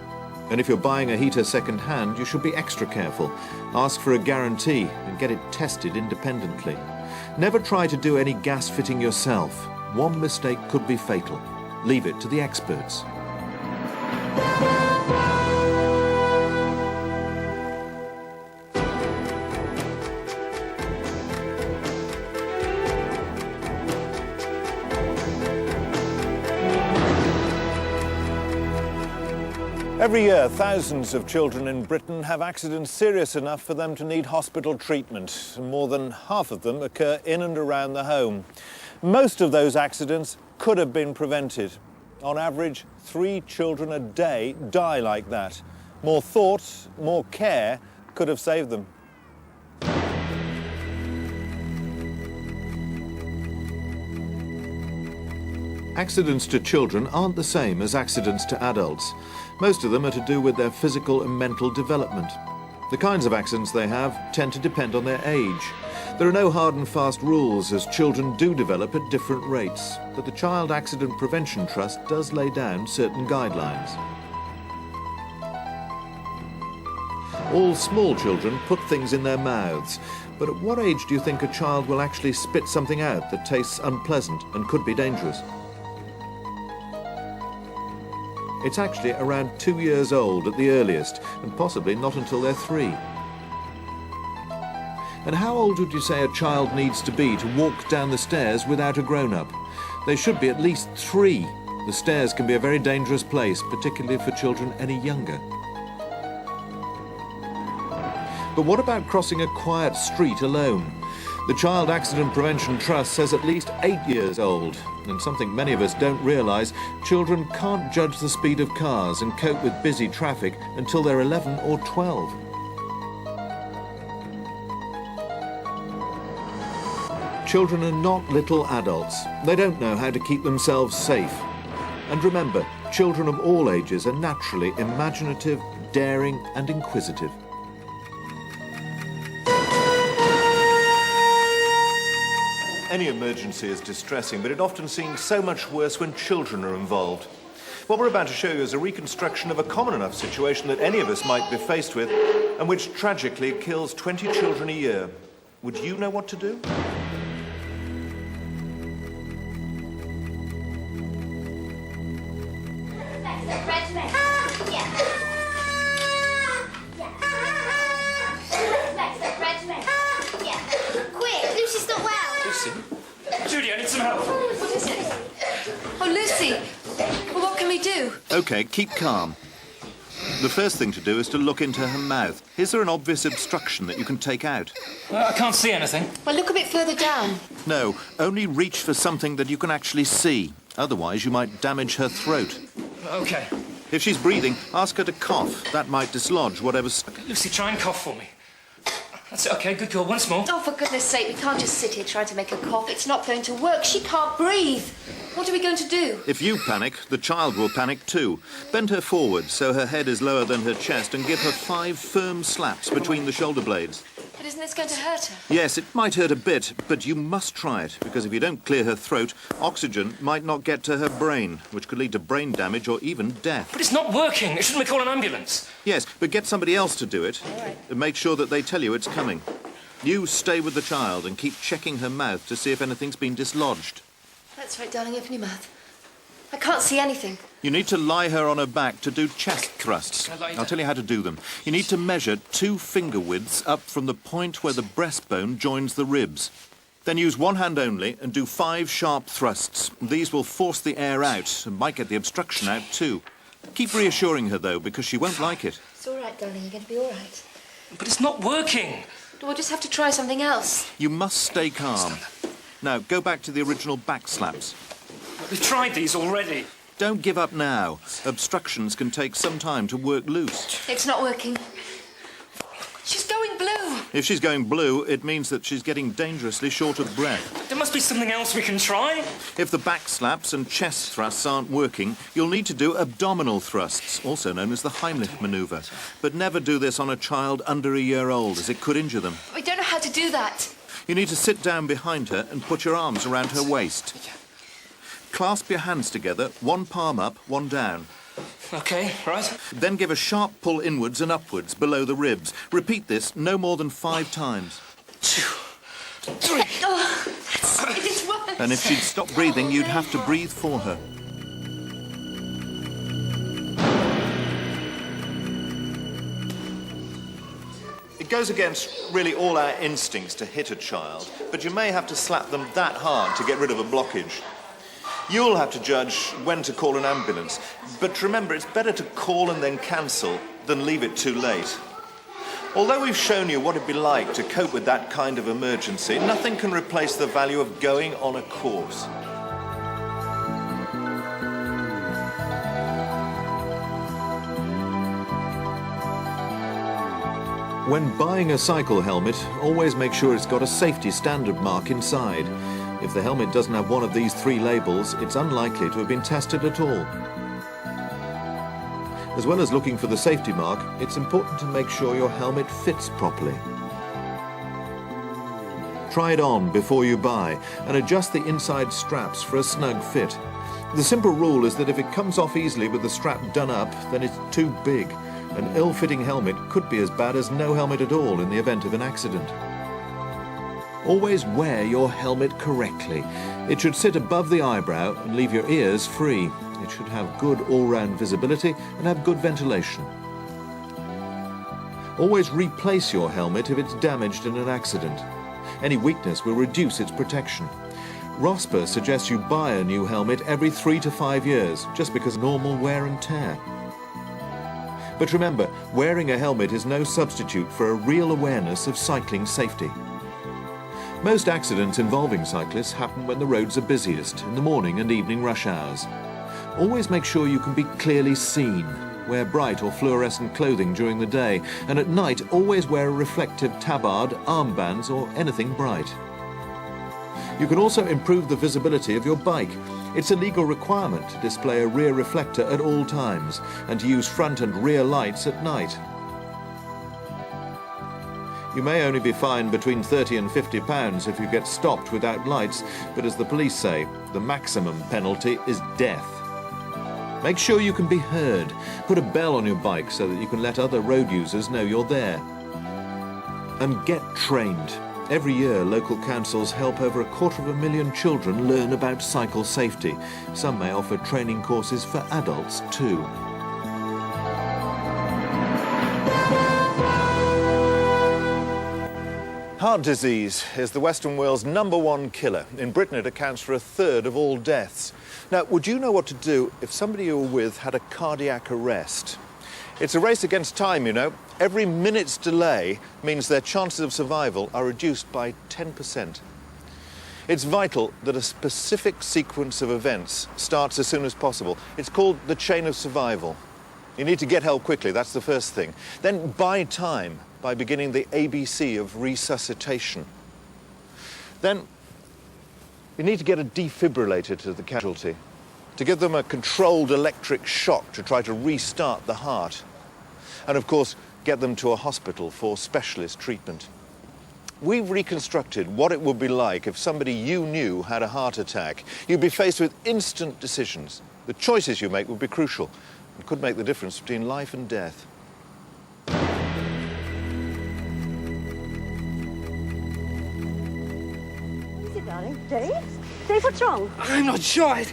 And if you're buying a heater second-hand, you should be extra careful. Ask for a guarantee and get it tested independently. Never try to do any gas fitting yourself. One mistake could be fatal. Leave it to the experts. Every year, thousands of children in Britain have accidents serious enough for them to need hospital treatment. More than half of them occur in and around the home. Most of those accidents could have been prevented. On average, 3 children a day die like that. More thought, more care could have saved them. Accidents to children aren't the same as accidents to adults. Most of them are to do with their physical and mental development. The kinds of accidents they have tend to depend on their age. There are no hard and fast rules, as children do develop at different rates, but the Child Accident Prevention Trust does lay down certain guidelines. All small children put things in their mouths, but at what age do you think a child will actually spit something out that tastes unpleasant and could be dangerous? It's actually around 2 years old at the earliest, and possibly not until they're 3. And how old would you say a child needs to be to walk down the stairs without a grown-up? They should be at least 3. The stairs can be a very dangerous place, particularly for children any younger. But what about crossing a quiet street alone? The Child Accident Prevention Trust says at least 8 years old, and something many of us don't realise, children can't judge the speed of cars and cope with busy traffic until they're 11 or 12. Children are not little adults. They don't know how to keep themselves safe. And remember, children of all ages are naturally imaginative, daring and inquisitive. Any emergency is distressing, but it often seems so much worse when children are involved. What we're about to show you is a reconstruction of a common enough situation that any of us might be faced with, and which tragically kills 20 children a year. Would you know what to do? Judy, I need some help. What is it? Oh, Lucy. Well, what can we do? OK, keep calm. The first thing to do is to look into her mouth. Is there an obvious obstruction that you can take out? I can't see anything. Well, look a bit further down. No, only reach for something that you can actually see. Otherwise, you might damage her throat. OK. If she's breathing, ask her to cough. That might dislodge whatever's... Lucy, try and cough for me. That's it, OK, good girl. Once more. Oh, for goodness sake, we can't just sit here trying to make her cough. It's not going to work. She can't breathe. What are we going to do? If you panic, the child will panic too. Bend her forward so her head is lower than her chest and give her 5 firm slaps between the shoulder blades. But isn't this going to hurt her? Yes, it might hurt a bit, but you must try it, because if you don't clear her throat, oxygen might not get to her brain, which could lead to brain damage or even death. But it's not working. Shouldn't we call an ambulance? Yes, but get somebody else to do it. All right. And make sure that they tell you it's coming. You stay with the child and keep checking her mouth to see if anything's been dislodged. That's right, darling. Open your mouth. I can't see anything. You need to lie her on her back to do chest thrusts. I'll tell you how to do them. You need to measure 2 finger widths up from the point where the breastbone joins the ribs. Then use one hand only and do 5 sharp thrusts. These will force the air out and might get the obstruction out too. Keep reassuring her, though, because she won't like it. It's all right, darling. You're going to be all right. But it's not working. Do I just have to try something else? You must stay calm. Now, go back to the original back slaps. We've tried these already. Don't give up now. Obstructions can take some time to work loose. It's not working. She's going blue. If she's going blue, it means that she's getting dangerously short of breath. There must be something else we can try. If the back slaps and chest thrusts aren't working, you'll need to do abdominal thrusts, also known as the Heimlich manoeuvre. But never do this on a child under a year old, as it could injure them. We don't know how to do that. You need to sit down behind her and put your arms around her waist. Clasp your hands together, one palm up, one down. OK, right. Then give a sharp pull inwards and upwards below the ribs. Repeat this no more than 5 times. 2, 3. Oh, it is worse. And if she'd stop breathing, you'd have to breathe for her. It goes against really all our instincts to hit a child, but you may have to slap them that hard to get rid of a blockage. You'll have to judge when to call an ambulance, but remember, it's better to call and then cancel than leave it too late. Although we've shown you what it'd be like to cope with that kind of emergency, nothing can replace the value of going on a course. When buying a cycle helmet, always make sure it's got a safety standard mark inside. If the helmet doesn't have one of these 3 labels, it's unlikely to have been tested at all. As well as looking for the safety mark, it's important to make sure your helmet fits properly. Try it on before you buy and adjust the inside straps for a snug fit. The simple rule is that if it comes off easily with the strap done up, then it's too big. An ill-fitting helmet could be as bad as no helmet at all in the event of an accident. Always wear your helmet correctly. It should sit above the eyebrow and leave your ears free. It should have good all-round visibility and have good ventilation. Always replace your helmet if it's damaged in an accident. Any weakness will reduce its protection. ROSPA suggests you buy a new helmet every 3 to 5 years, just because of normal wear and tear. But remember, wearing a helmet is no substitute for a real awareness of cycling safety. Most accidents involving cyclists happen when the roads are busiest, in the morning and evening rush hours. Always make sure you can be clearly seen. Wear bright or fluorescent clothing during the day, and at night always wear a reflective tabard, armbands or anything bright. You can also improve the visibility of your bike. It's a legal requirement to display a rear reflector at all times and to use front and rear lights at night. You may only be fined between £30 and £50 if you get stopped without lights, but as the police say, the maximum penalty is death. Make sure you can be heard. Put a bell on your bike so that you can let other road users know you're there. And get trained. Every year, local councils help over 250,000 children learn about cycle safety. Some may offer training courses for adults too. Heart disease is the Western world's #1 killer. In Britain, it accounts for 1/3 of all deaths. Now, would you know what to do if somebody you were with had a cardiac arrest? It's a race against time, you know. Every minute's delay means their chances of survival are reduced by 10%. It's vital that a specific sequence of events starts as soon as possible. It's called the chain of survival. You need to get help quickly, that's the first thing. Then buy time by beginning the ABC of resuscitation. Then you need to get a defibrillator to the casualty, to give them a controlled electric shock to try to restart the heart. And of course, get them to a hospital for specialist treatment. We've reconstructed what it would be like if somebody you knew had a heart attack. You'd be faced with instant decisions. The choices you make would be crucial and could make the difference between life and death. Darling. Dave? Dave, what's wrong? I'm not sure. It's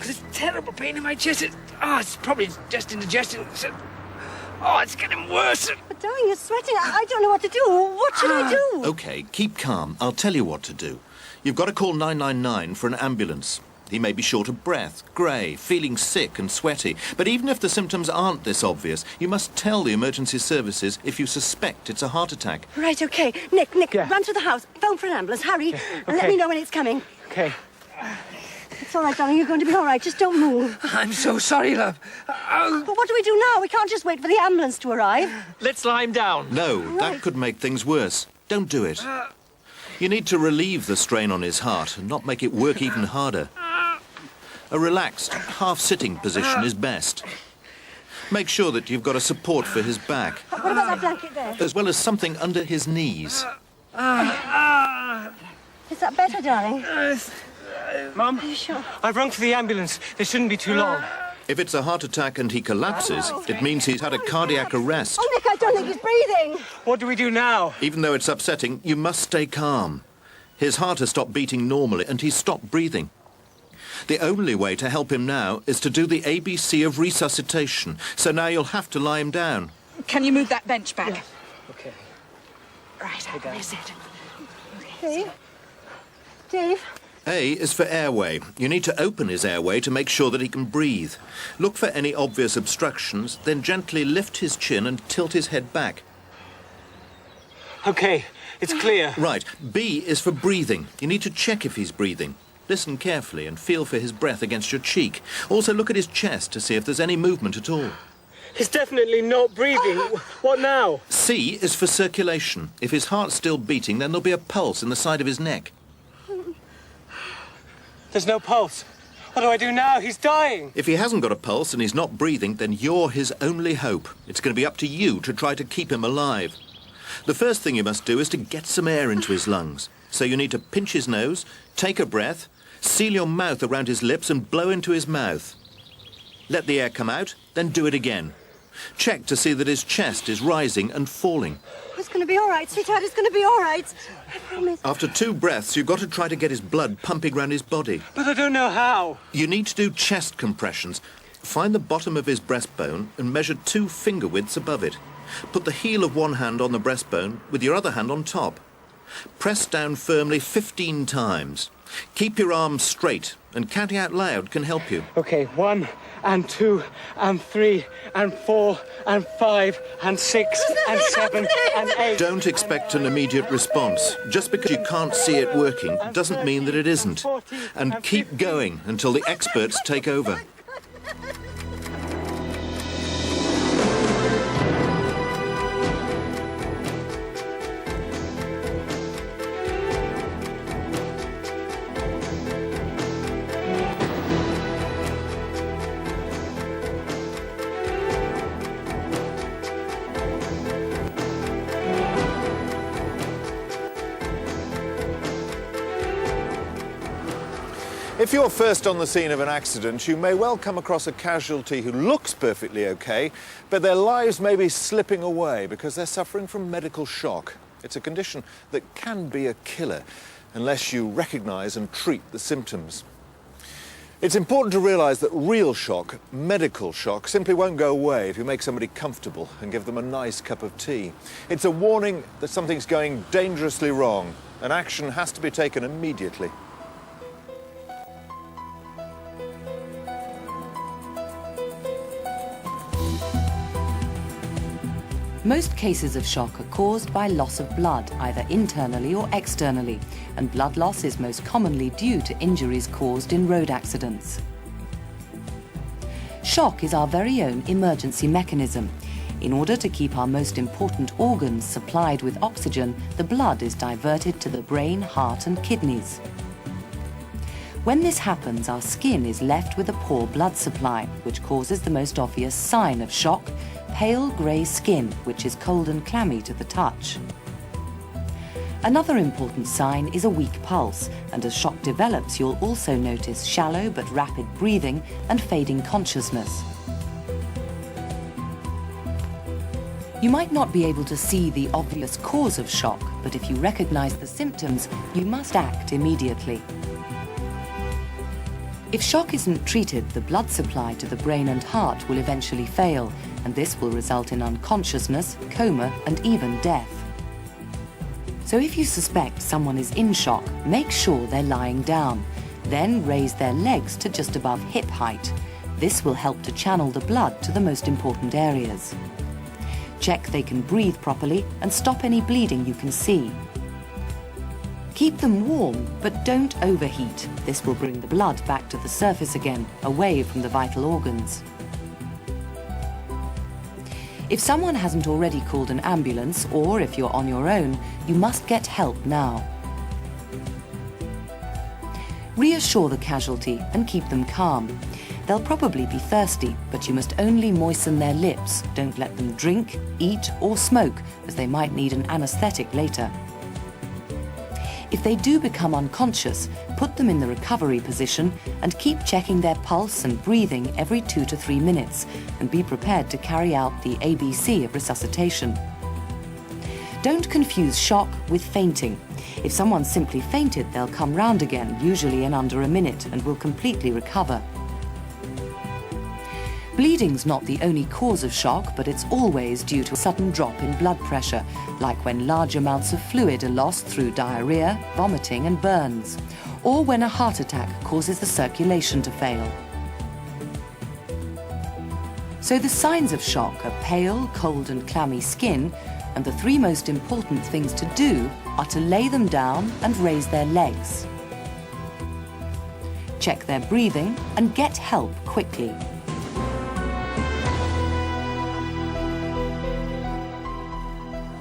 a terrible pain in my chest. It's probably just indigestion. It's getting worse. But darling, you're sweating. I don't know what to do. What should I do? OK, keep calm. I'll tell you what to do. You've got to call 999 for an ambulance. He may be short of breath, grey, feeling sick and sweaty. But even if the symptoms aren't this obvious, you must tell the emergency services if you suspect it's a heart attack. Right, OK. Nick, run to the house. Phone for an ambulance. Hurry. And let me know when it's coming. OK. It's all right, darling. You're going to be all right. Just don't move. I'm so sorry, love. But what do we do now? We can't just wait for the ambulance to arrive. Let's lie him down. No, that could make things worse. Don't do it. You need to relieve the strain on his heart and not make it work even harder. A relaxed, half-sitting position is best. Make sure that you've got a support for his back, What about that blanket there? as well as something under his knees. Is that better, darling? Mum, Are you sure? I've rung for the ambulance. They shouldn't be too long. If it's a heart attack and he collapses, it means he's had a cardiac arrest. Oh, Nick, I don't think he's breathing. What do we do now? Even though it's upsetting, you must stay calm. His heart has stopped beating normally and he's stopped breathing. The only way to help him now is to do the ABC of resuscitation. So now you'll have to lie him down. Can you move that bench back? Yeah. OK. Right, that's it. Okay. Dave? A is for airway. You need to open his airway to make sure that he can breathe. Look for any obvious obstructions, then gently lift his chin and tilt his head back. OK, it's clear. Right. B is for breathing. You need to check if he's breathing. Listen carefully and feel for his breath against your cheek. Also look at his chest to see if there's any movement at all. He's definitely not breathing. What now? C is for circulation. If his heart's still beating, then there'll be a pulse in the side of his neck. There's no pulse. What do I do now? He's dying. If he hasn't got a pulse and he's not breathing, then you're his only hope. It's going to be up to you to try to keep him alive. The first thing you must do is to get some air into his lungs. So you need to pinch his nose, take a breath, seal your mouth around his lips and blow into his mouth. Let the air come out, then do it again. Check to see that his chest is rising and falling. It's going to be all right, sweetheart. It's going to be all right. I promise. After 2 breaths, you've got to try to get his blood pumping round his body. But I don't know how. You need to do chest compressions. Find the bottom of his breastbone and measure 2 finger widths above it. Put the heel of one hand on the breastbone with your other hand on top. Press down firmly 15 times. Keep your arms straight, and counting out loud can help you. OK, 1 and 2 and 3 and 4 and 5 and 6 and 7 and 8. Don't expect an immediate response. Just because you can't see it working doesn't mean that it isn't. And keep going until the experts take over. If you're first on the scene of an accident, you may well come across a casualty who looks perfectly okay, but their lives may be slipping away because they're suffering from medical shock. It's a condition that can be a killer unless you recognise and treat the symptoms. It's important to realise that real shock, medical shock, simply won't go away if you make somebody comfortable and give them a nice cup of tea. It's a warning that something's going dangerously wrong, and action has to be taken immediately. Most cases of shock are caused by loss of blood, either internally or externally, and blood loss is most commonly due to injuries caused in road accidents. Shock is our very own emergency mechanism. In order to keep our most important organs supplied with oxygen, the blood is diverted to the brain, heart and kidneys. When this happens, our skin is left with a poor blood supply, which causes the most obvious sign of shock: pale grey skin, which is cold and clammy to the touch. Another important sign is a weak pulse, and as shock develops, you'll also notice shallow but rapid breathing and fading consciousness. You might not be able to see the obvious cause of shock, but if you recognize the symptoms, you must act immediately. If shock isn't treated, the blood supply to the brain and heart will eventually fail, and this will result in unconsciousness, coma, and even death. So if you suspect someone is in shock, make sure they're lying down. Then raise their legs to just above hip height. This will help to channel the blood to the most important areas. Check they can breathe properly and stop any bleeding you can see. Keep them warm, but don't overheat. This will bring the blood back to the surface again, away from the vital organs. If someone hasn't already called an ambulance, or if you're on your own, you must get help now. Reassure the casualty and keep them calm. They'll probably be thirsty, but you must only moisten their lips. Don't let them drink, eat, or smoke, as they might need an anesthetic later. If they do become unconscious, put them in the recovery position and keep checking their pulse and breathing every 2 to 3 minutes, and be prepared to carry out the ABC of resuscitation. Don't confuse shock with fainting. If someone simply fainted, they'll come round again, usually in under a minute, and will completely recover. Bleeding's not the only cause of shock, but it's always due to a sudden drop in blood pressure, like when large amounts of fluid are lost through diarrhea, vomiting and burns, or when a heart attack causes the circulation to fail. So the signs of shock are pale, cold and clammy skin, and the 3 most important things to do are to lay them down and raise their legs. Check their breathing and get help quickly.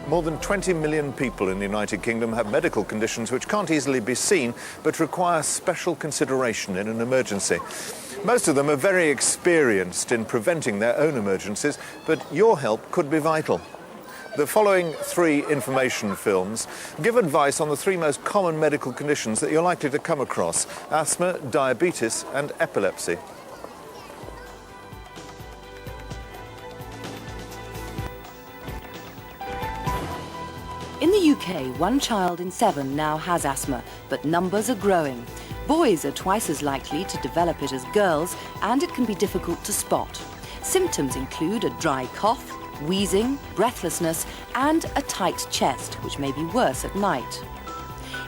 More than 20 million people in the United Kingdom have medical conditions which can't easily be seen but require special consideration in an emergency. Most of them are very experienced in preventing their own emergencies, but your help could be vital. The following 3 information films give advice on the 3 most common medical conditions that you're likely to come across: asthma, diabetes and epilepsy. In the UK, 1 child in 7 now has asthma, but numbers are growing. Boys are twice as likely to develop it as girls, and it can be difficult to spot. Symptoms include a dry cough, wheezing, breathlessness, and a tight chest, which may be worse at night.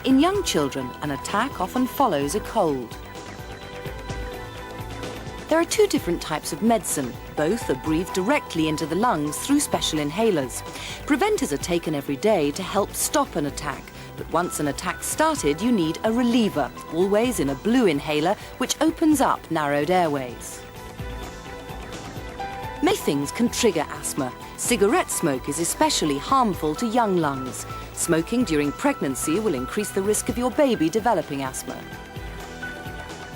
In young children, an attack often follows a cold. There are 2 different types of medicine. Both are breathed directly into the lungs through special inhalers. Preventers are taken every day to help stop an attack, but once an attack started, you need a reliever, always in a blue inhaler, which opens up narrowed airways. Many things can trigger asthma. Cigarette smoke is especially harmful to young lungs. Smoking during pregnancy will increase the risk of your baby developing asthma.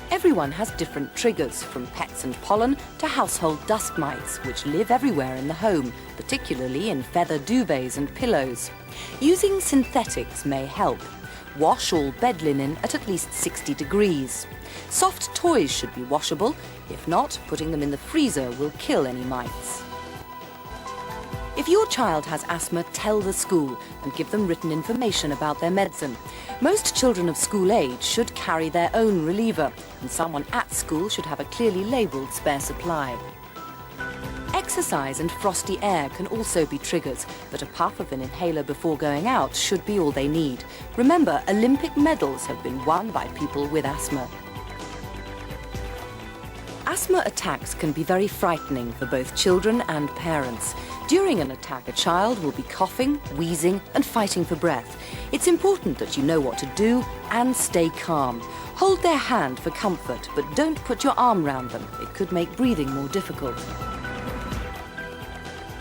Everyone has different triggers, from pets and pollen to household dust mites, which live everywhere in the home, particularly in feather duvets and pillows. Using synthetics may help. Wash all bed linen at least 60 degrees. Soft toys should be washable. If not, putting them in the freezer will kill any mites. If your child has asthma, tell the school and give them written information about their medicine. Most children of school age should carry their own reliever, and someone at school should have a clearly labelled spare supply. Exercise and frosty air can also be triggers, but a puff of an inhaler before going out should be all they need. Remember, Olympic medals have been won by people with asthma. Asthma attacks can be very frightening for both children and parents. During an attack, a child will be coughing, wheezing and fighting for breath. It's important that you know what to do and stay calm. Hold their hand for comfort, but don't put your arm round them. It could make breathing more difficult.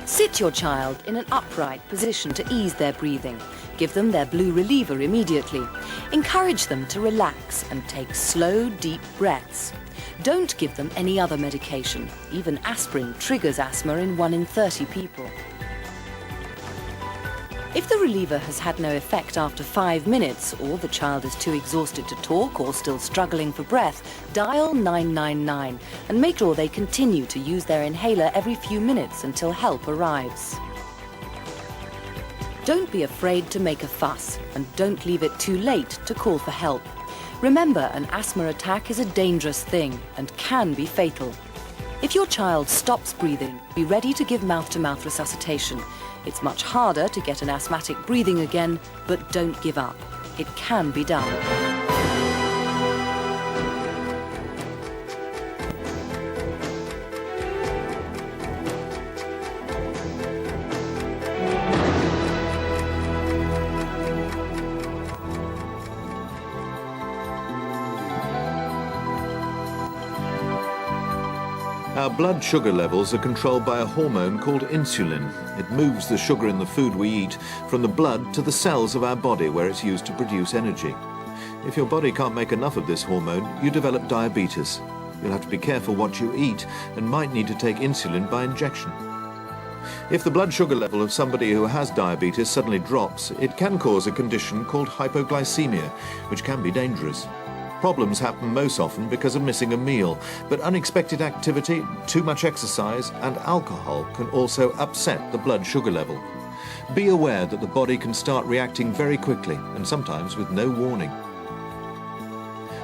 Sit your child in an upright position to ease their breathing. Give them their blue reliever immediately. Encourage them to relax and take slow, deep breaths. Don't give them any other medication. Even aspirin triggers asthma in 1 in 30 people. If the reliever has had no effect after 5 minutes, or the child is too exhausted to talk or still struggling for breath, dial 999 and make sure they continue to use their inhaler every few minutes until help arrives. Don't be afraid to make a fuss, and don't leave it too late to call for help. Remember, an asthma attack is a dangerous thing and can be fatal. If your child stops breathing, be ready to give mouth-to-mouth resuscitation. It's much harder to get an asthmatic breathing again, but don't give up. It can be done. Our blood sugar levels are controlled by a hormone called insulin. It moves the sugar in the food we eat from the blood to the cells of our body where it's used to produce energy. If your body can't make enough of this hormone, you develop diabetes. You'll have to be careful what you eat and might need to take insulin by injection. If the blood sugar level of somebody who has diabetes suddenly drops, it can cause a condition called hypoglycemia, which can be dangerous. Problems happen most often because of missing a meal, but unexpected activity, too much exercise and alcohol can also upset the blood sugar level. Be aware that the body can start reacting very quickly and sometimes with no warning.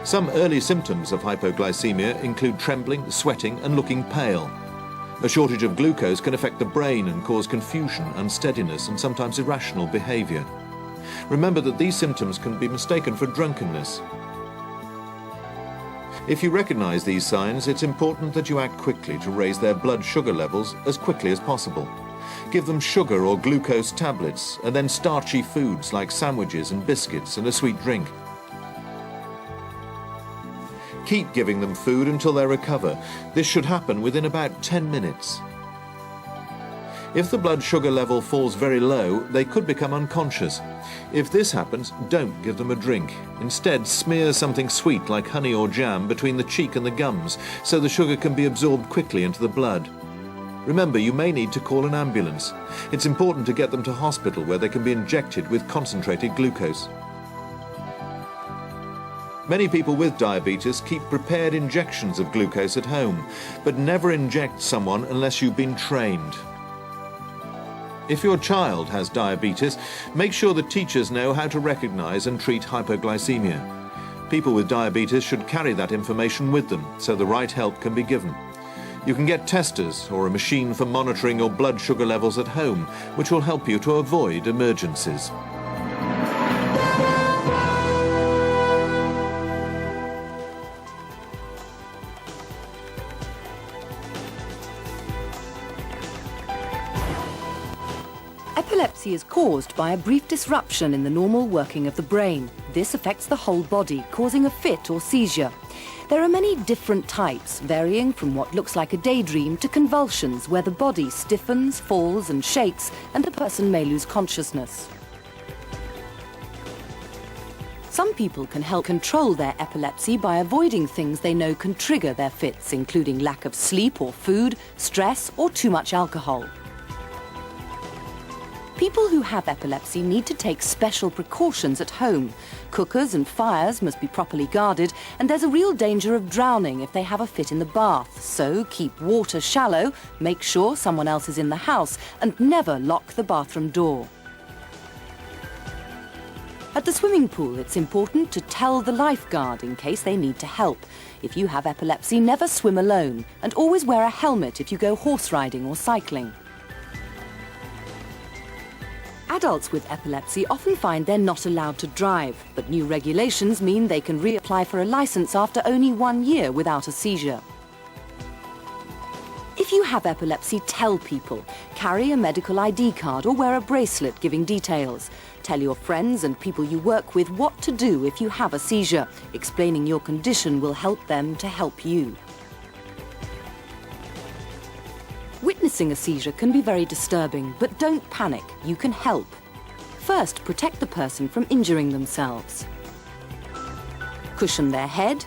Some early symptoms of hypoglycemia include trembling, sweating and looking pale. A shortage of glucose can affect the brain and cause confusion, unsteadiness and sometimes irrational behaviour. Remember that these symptoms can be mistaken for drunkenness. If you recognise these signs, it's important that you act quickly to raise their blood sugar levels as quickly as possible. Give them sugar or glucose tablets and then starchy foods like sandwiches and biscuits and a sweet drink. Keep giving them food until they recover. This should happen within about 10 minutes. If the blood sugar level falls very low, they could become unconscious. If this happens, don't give them a drink. Instead, smear something sweet like honey or jam between the cheek and the gums so the sugar can be absorbed quickly into the blood. Remember, you may need to call an ambulance. It's important to get them to hospital where they can be injected with concentrated glucose. Many people with diabetes keep prepared injections of glucose at home, but never inject someone unless you've been trained. If your child has diabetes, make sure the teachers know how to recognise and treat hypoglycemia. People with diabetes should carry that information with them so the right help can be given. You can get testers or a machine for monitoring your blood sugar levels at home, which will help you to avoid emergencies. Epilepsy is caused by a brief disruption in the normal working of the brain. This affects the whole body, causing a fit or seizure. There are many different types, varying from what looks like a daydream to convulsions, where the body stiffens, falls and shakes, and the person may lose consciousness. Some people can help control their epilepsy by avoiding things they know can trigger their fits, including lack of sleep or food, stress, or too much alcohol. People who have epilepsy need to take special precautions at home. Cookers and fires must be properly guarded, and there's a real danger of drowning if they have a fit in the bath. So keep water shallow, make sure someone else is in the house, and never lock the bathroom door. At the swimming pool, it's important to tell the lifeguard in case they need to help. If you have epilepsy, never swim alone, and always wear a helmet if you go horse riding or cycling. Adults with epilepsy often find they're not allowed to drive, but new regulations mean they can reapply for a license after only 1 year without a seizure. If you have epilepsy, tell people. Carry a medical ID card or wear a bracelet giving details. Tell your friends and people you work with what to do if you have a seizure. Explaining your condition will help them to help you. Witnessing a seizure can be very disturbing, but don't panic. You can help. First, protect the person from injuring themselves. Cushion their head.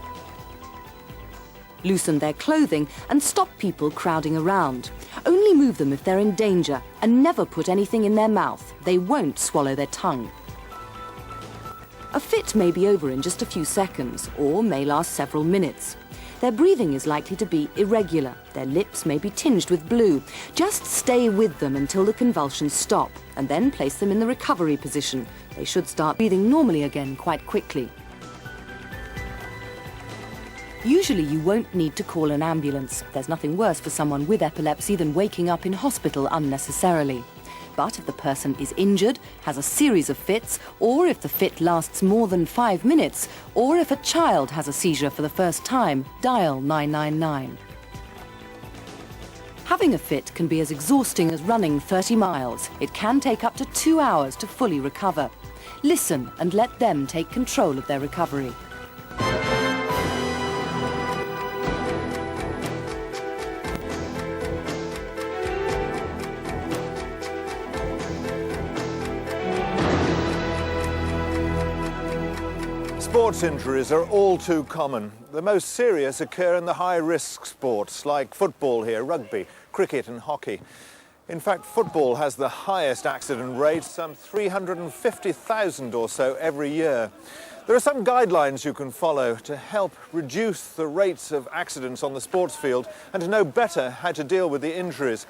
Loosen their clothing and stop people crowding around. Only move them if they're in danger and never put anything in their mouth. They won't swallow their tongue. A fit may be over in just a few seconds or may last several minutes. Their breathing is likely to be irregular. Their lips may be tinged with blue. Just stay with them until the convulsions stop and then place them in the recovery position. They should start breathing normally again quite quickly. Usually you won't need to call an ambulance. There's nothing worse for someone with epilepsy than waking up in hospital unnecessarily. But if the person is injured, has a series of fits, or if the fit lasts more than 5 minutes, or if a child has a seizure for the first time, dial 999. Having a fit can be as exhausting as running 30 miles. It can take up to 2 hours to fully recover. Listen and let them take control of their recovery. Sports injuries are all too common. The most serious occur in the high-risk sports like football here, rugby, cricket and hockey. In fact, football has the highest accident rate, some 350,000 or so every year. There are some guidelines you can follow to help reduce the rates of accidents on the sports field and to know better how to deal with the injuries.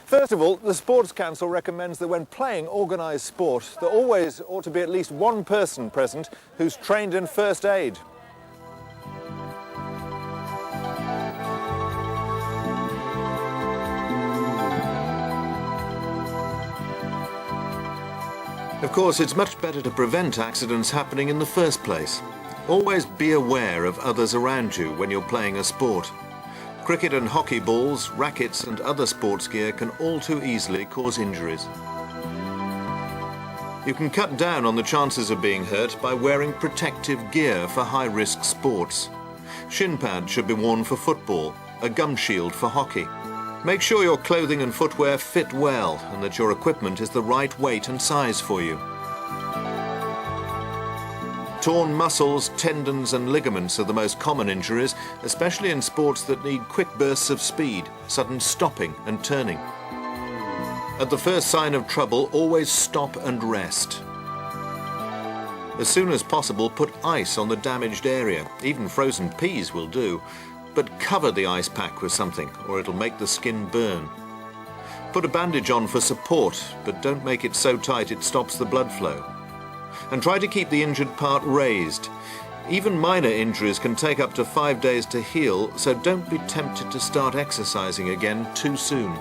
First of all, the Sports Council recommends that when playing organised sport, there always ought to be at least one person present who's trained in first aid. Of course, it's much better to prevent accidents happening in the first place. Always be aware of others around you when you're playing a sport. Cricket and hockey balls, rackets and other sports gear can all too easily cause injuries. You can cut down on the chances of being hurt by wearing protective gear for high-risk sports. Shin pads should be worn for football, a gum shield for hockey. Make sure your clothing and footwear fit well and that your equipment is the right weight and size for you. Torn muscles, tendons and ligaments are the most common injuries, especially in sports that need quick bursts of speed, sudden stopping and turning. At the first sign of trouble, always stop and rest. As soon as possible, put ice on the damaged area. Even frozen peas will do. But cover the ice pack with something, or it'll make the skin burn. Put a bandage on for support, but don't make it so tight it stops the blood flow. And try to keep the injured part raised. Even minor injuries can take up to 5 days to heal, so don't be tempted to start exercising again too soon.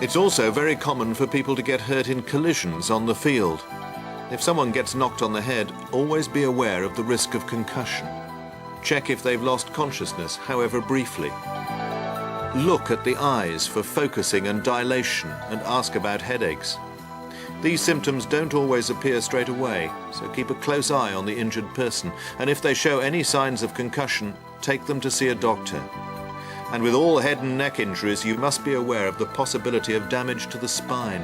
It's also very common for people to get hurt in collisions on the field. If someone gets knocked on the head, always be aware of the risk of concussion. Check if they've lost consciousness, however briefly. Look at the eyes for focusing and dilation and ask about headaches. These symptoms don't always appear straight away, so keep a close eye on the injured person, and if they show any signs of concussion, take them to see a doctor. And with all head and neck injuries, you must be aware of the possibility of damage to the spine.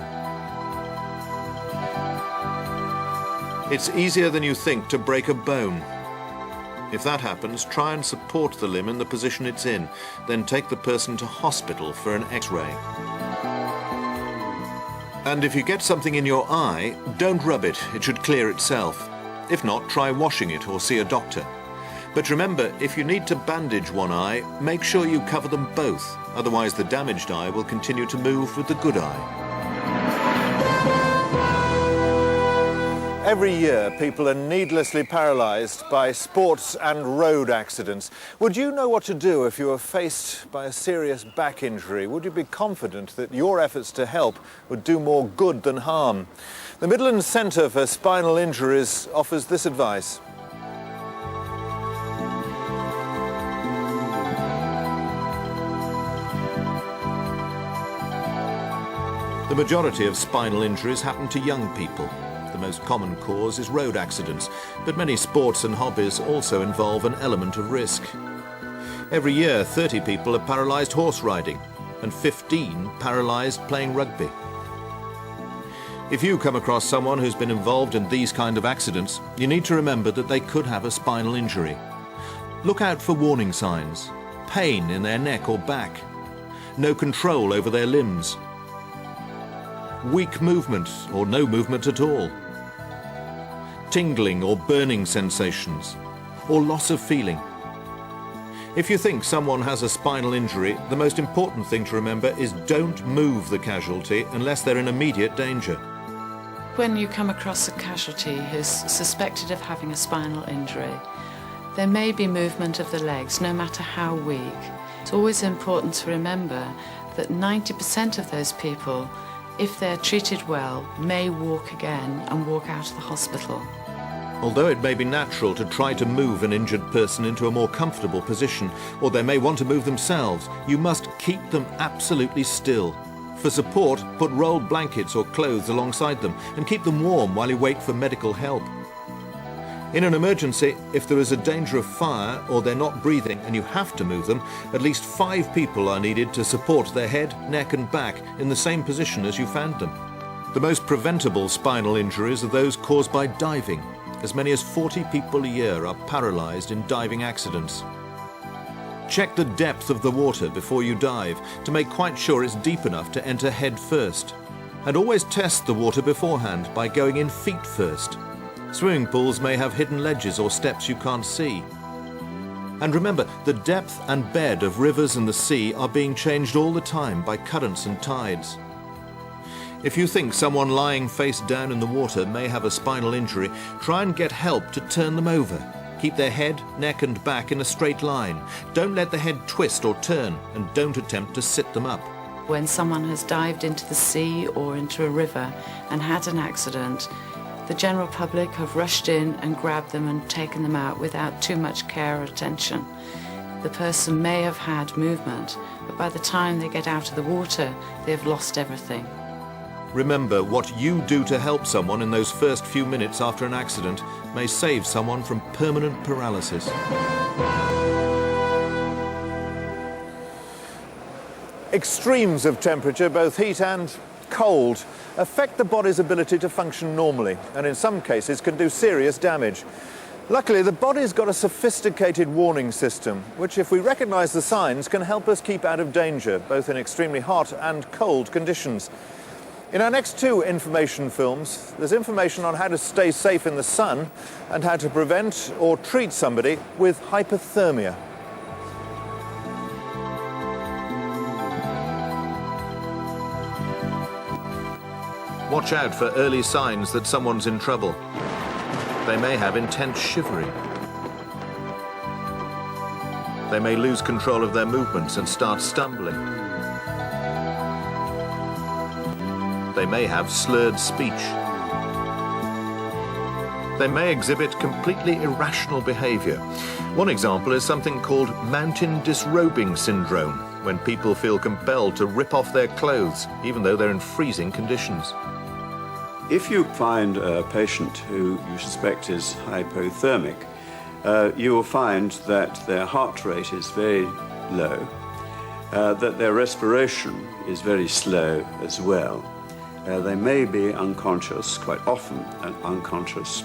It's easier than you think to break a bone. If that happens, try and support the limb in the position it's in, then take the person to hospital for an X-ray. And if you get something in your eye, don't rub it, it should clear itself. If not, try washing it or see a doctor. But remember, if you need to bandage one eye, make sure you cover them both, otherwise the damaged eye will continue to move with the good eye. Every year, people are needlessly paralysed by sports and road accidents. Would you know what to do if you were faced by a serious back injury? Would you be confident that your efforts to help would do more good than harm? The Midlands Centre for Spinal Injuries offers this advice. The majority of spinal injuries happen to young people. The most common cause is road accidents, but many sports and hobbies also involve an element of risk. Every year, 30 people are paralysed horse riding and 15 paralysed playing rugby. If you come across someone who's been involved in these kind of accidents, you need to remember that they could have a spinal injury. Look out for warning signs: pain in their neck or back, no control over their limbs, weak movement or no movement at all, tingling or burning sensations, or loss of feeling. If you think someone has a spinal injury, the most important thing to remember is don't move the casualty unless they're in immediate danger. When you come across a casualty who's suspected of having a spinal injury, there may be movement of the legs, no matter how weak. It's always important to remember that 90% of those people, if they're treated well, may walk again and walk out of the hospital. Although it may be natural to try to move an injured person into a more comfortable position, or they may want to move themselves, you must keep them absolutely still. For support, put rolled blankets or clothes alongside them and keep them warm while you wait for medical help. In an emergency, if there is a danger of fire or they're not breathing and you have to move them, at least 5 people are needed to support their head, neck and back in the same position as you found them. The most preventable spinal injuries are those caused by diving. As many as 40 people a year are paralysed in diving accidents. Check the depth of the water before you dive to make quite sure it's deep enough to enter head first. And always test the water beforehand by going in feet first. Swimming pools may have hidden ledges or steps you can't see. And remember, the depth and bed of rivers and the sea are being changed all the time by currents and tides. If you think someone lying face down in the water may have a spinal injury, try and get help to turn them over. Keep their head, neck and back in a straight line. Don't let the head twist or turn, and don't attempt to sit them up. When someone has dived into the sea or into a river and had an accident, the general public have rushed in and grabbed them and taken them out without too much care or attention. The person may have had movement, but by the time they get out of the water, they have lost everything. Remember, what you do to help someone in those first few minutes after an accident may save someone from permanent paralysis. Extremes of temperature, both heat and cold, affect the body's ability to function normally, and in some cases can do serious damage. Luckily, the body's got a sophisticated warning system, which, if we recognise the signs, can help us keep out of danger, both in extremely hot and cold conditions. In our next two information films, there's information on how to stay safe in the sun and how to prevent or treat somebody with hypothermia. Watch out for early signs that someone's in trouble. They may have intense shivering. They may lose control of their movements and start stumbling. They may have slurred speech. They may exhibit completely irrational behavior. One example is something called mountain disrobing syndrome, when people feel compelled to rip off their clothes, even though they're in freezing conditions. If you find a patient who you suspect is hypothermic, you will find that their heart rate is very low, that their respiration is very slow as well. They may be unconscious, quite often unconscious,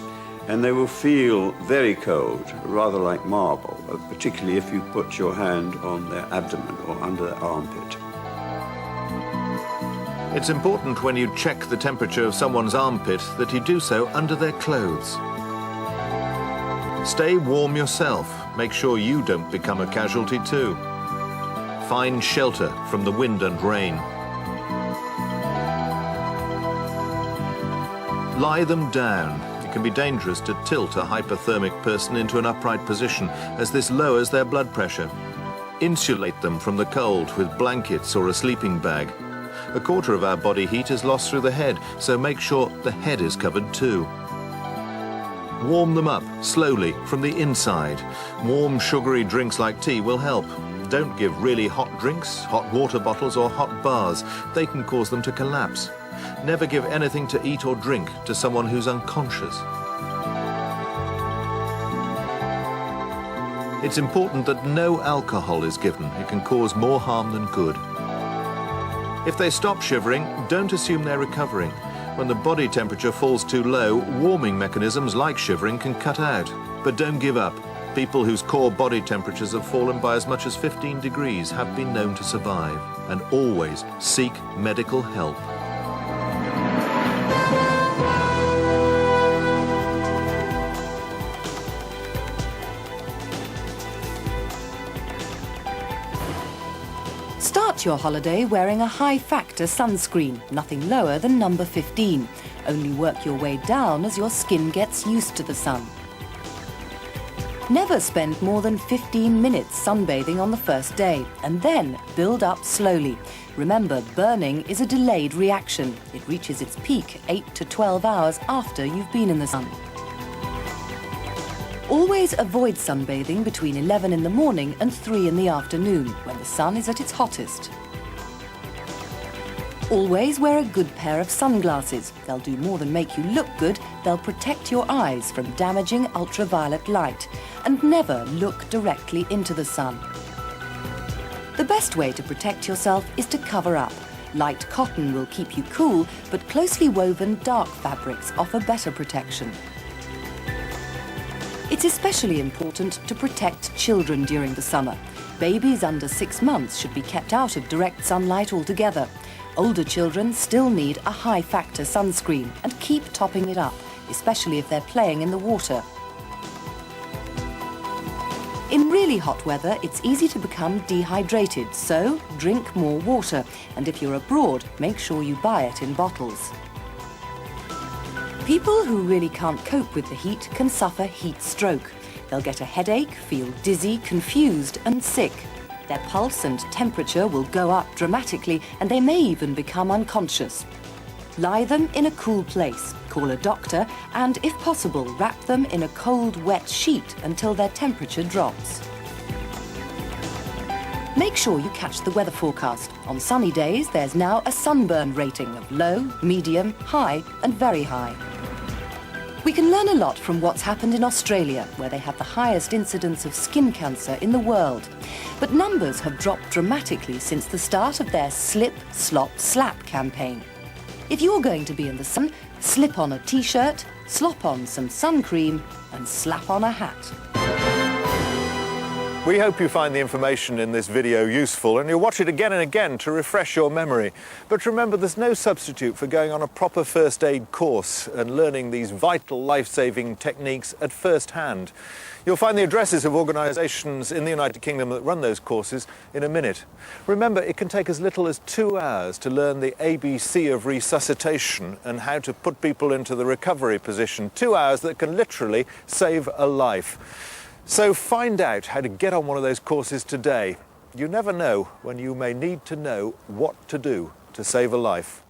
and they will feel very cold, rather like marble, particularly if you put your hand on their abdomen or under their armpit. It's important when you check the temperature of someone's armpit that you do so under their clothes. Stay warm yourself. Make sure you don't become a casualty too. Find shelter from the wind and rain. Lie them down. It can be dangerous to tilt a hypothermic person into an upright position, as this lowers their blood pressure. Insulate them from the cold with blankets or a sleeping bag. A quarter of our body heat is lost through the head, so make sure the head is covered too. Warm them up slowly from the inside. Warm, sugary drinks like tea will help. Don't give really hot drinks, hot water bottles or hot bars. They can cause them to collapse. Never give anything to eat or drink to someone who's unconscious. It's important that no alcohol is given. It can cause more harm than good. If they stop shivering, don't assume they're recovering. When the body temperature falls too low, warming mechanisms like shivering can cut out. But don't give up. People whose core body temperatures have fallen by as much as 15 degrees have been known to survive. And always seek medical help. Start your holiday wearing a high-factor sunscreen, nothing lower than number 15. Only work your way down as your skin gets used to the sun. Never spend more than 15 minutes sunbathing on the first day, and then build up slowly. Remember, burning is a delayed reaction. It reaches its peak 8 to 12 hours after you've been in the sun. Always avoid sunbathing between 11 in the morning and 3 in the afternoon, when the sun is at its hottest. Always wear a good pair of sunglasses. They'll do more than make you look good, they'll protect your eyes from damaging ultraviolet light. And never look directly into the sun. The best way to protect yourself is to cover up. Light cotton will keep you cool, but closely woven dark fabrics offer better protection. It's especially important to protect children during the summer. Babies under 6 months should be kept out of direct sunlight altogether. Older children still need a high-factor sunscreen and keep topping it up, especially if they're playing in the water. In really hot weather, it's easy to become dehydrated, so drink more water. And if you're abroad, make sure you buy it in bottles. People who really can't cope with the heat can suffer heat stroke. They'll get a headache, feel dizzy, confused and sick. Their pulse and temperature will go up dramatically and they may even become unconscious. Lie them in a cool place, call a doctor and, if possible, wrap them in a cold, wet sheet until their temperature drops. Make sure you catch the weather forecast. On sunny days, there's now a sunburn rating of low, medium, high and very high. We can learn a lot from what's happened in Australia, where they have the highest incidence of skin cancer in the world. But numbers have dropped dramatically since the start of their Slip, Slop, Slap campaign. If you're going to be in the sun, slip on a t-shirt, slop on some sun cream and slap on a hat. We hope you find the information in this video useful and you'll watch it again and again to refresh your memory. But remember, there's no substitute for going on a proper first aid course and learning these vital life-saving techniques at first hand. You'll find the addresses of organisations in the United Kingdom that run those courses in a minute. Remember, it can take as little as 2 hours to learn the ABC of resuscitation and how to put people into the recovery position. 2 hours that can literally save a life. So find out how to get on one of those courses today. You never know when you may need to know what to do to save a life.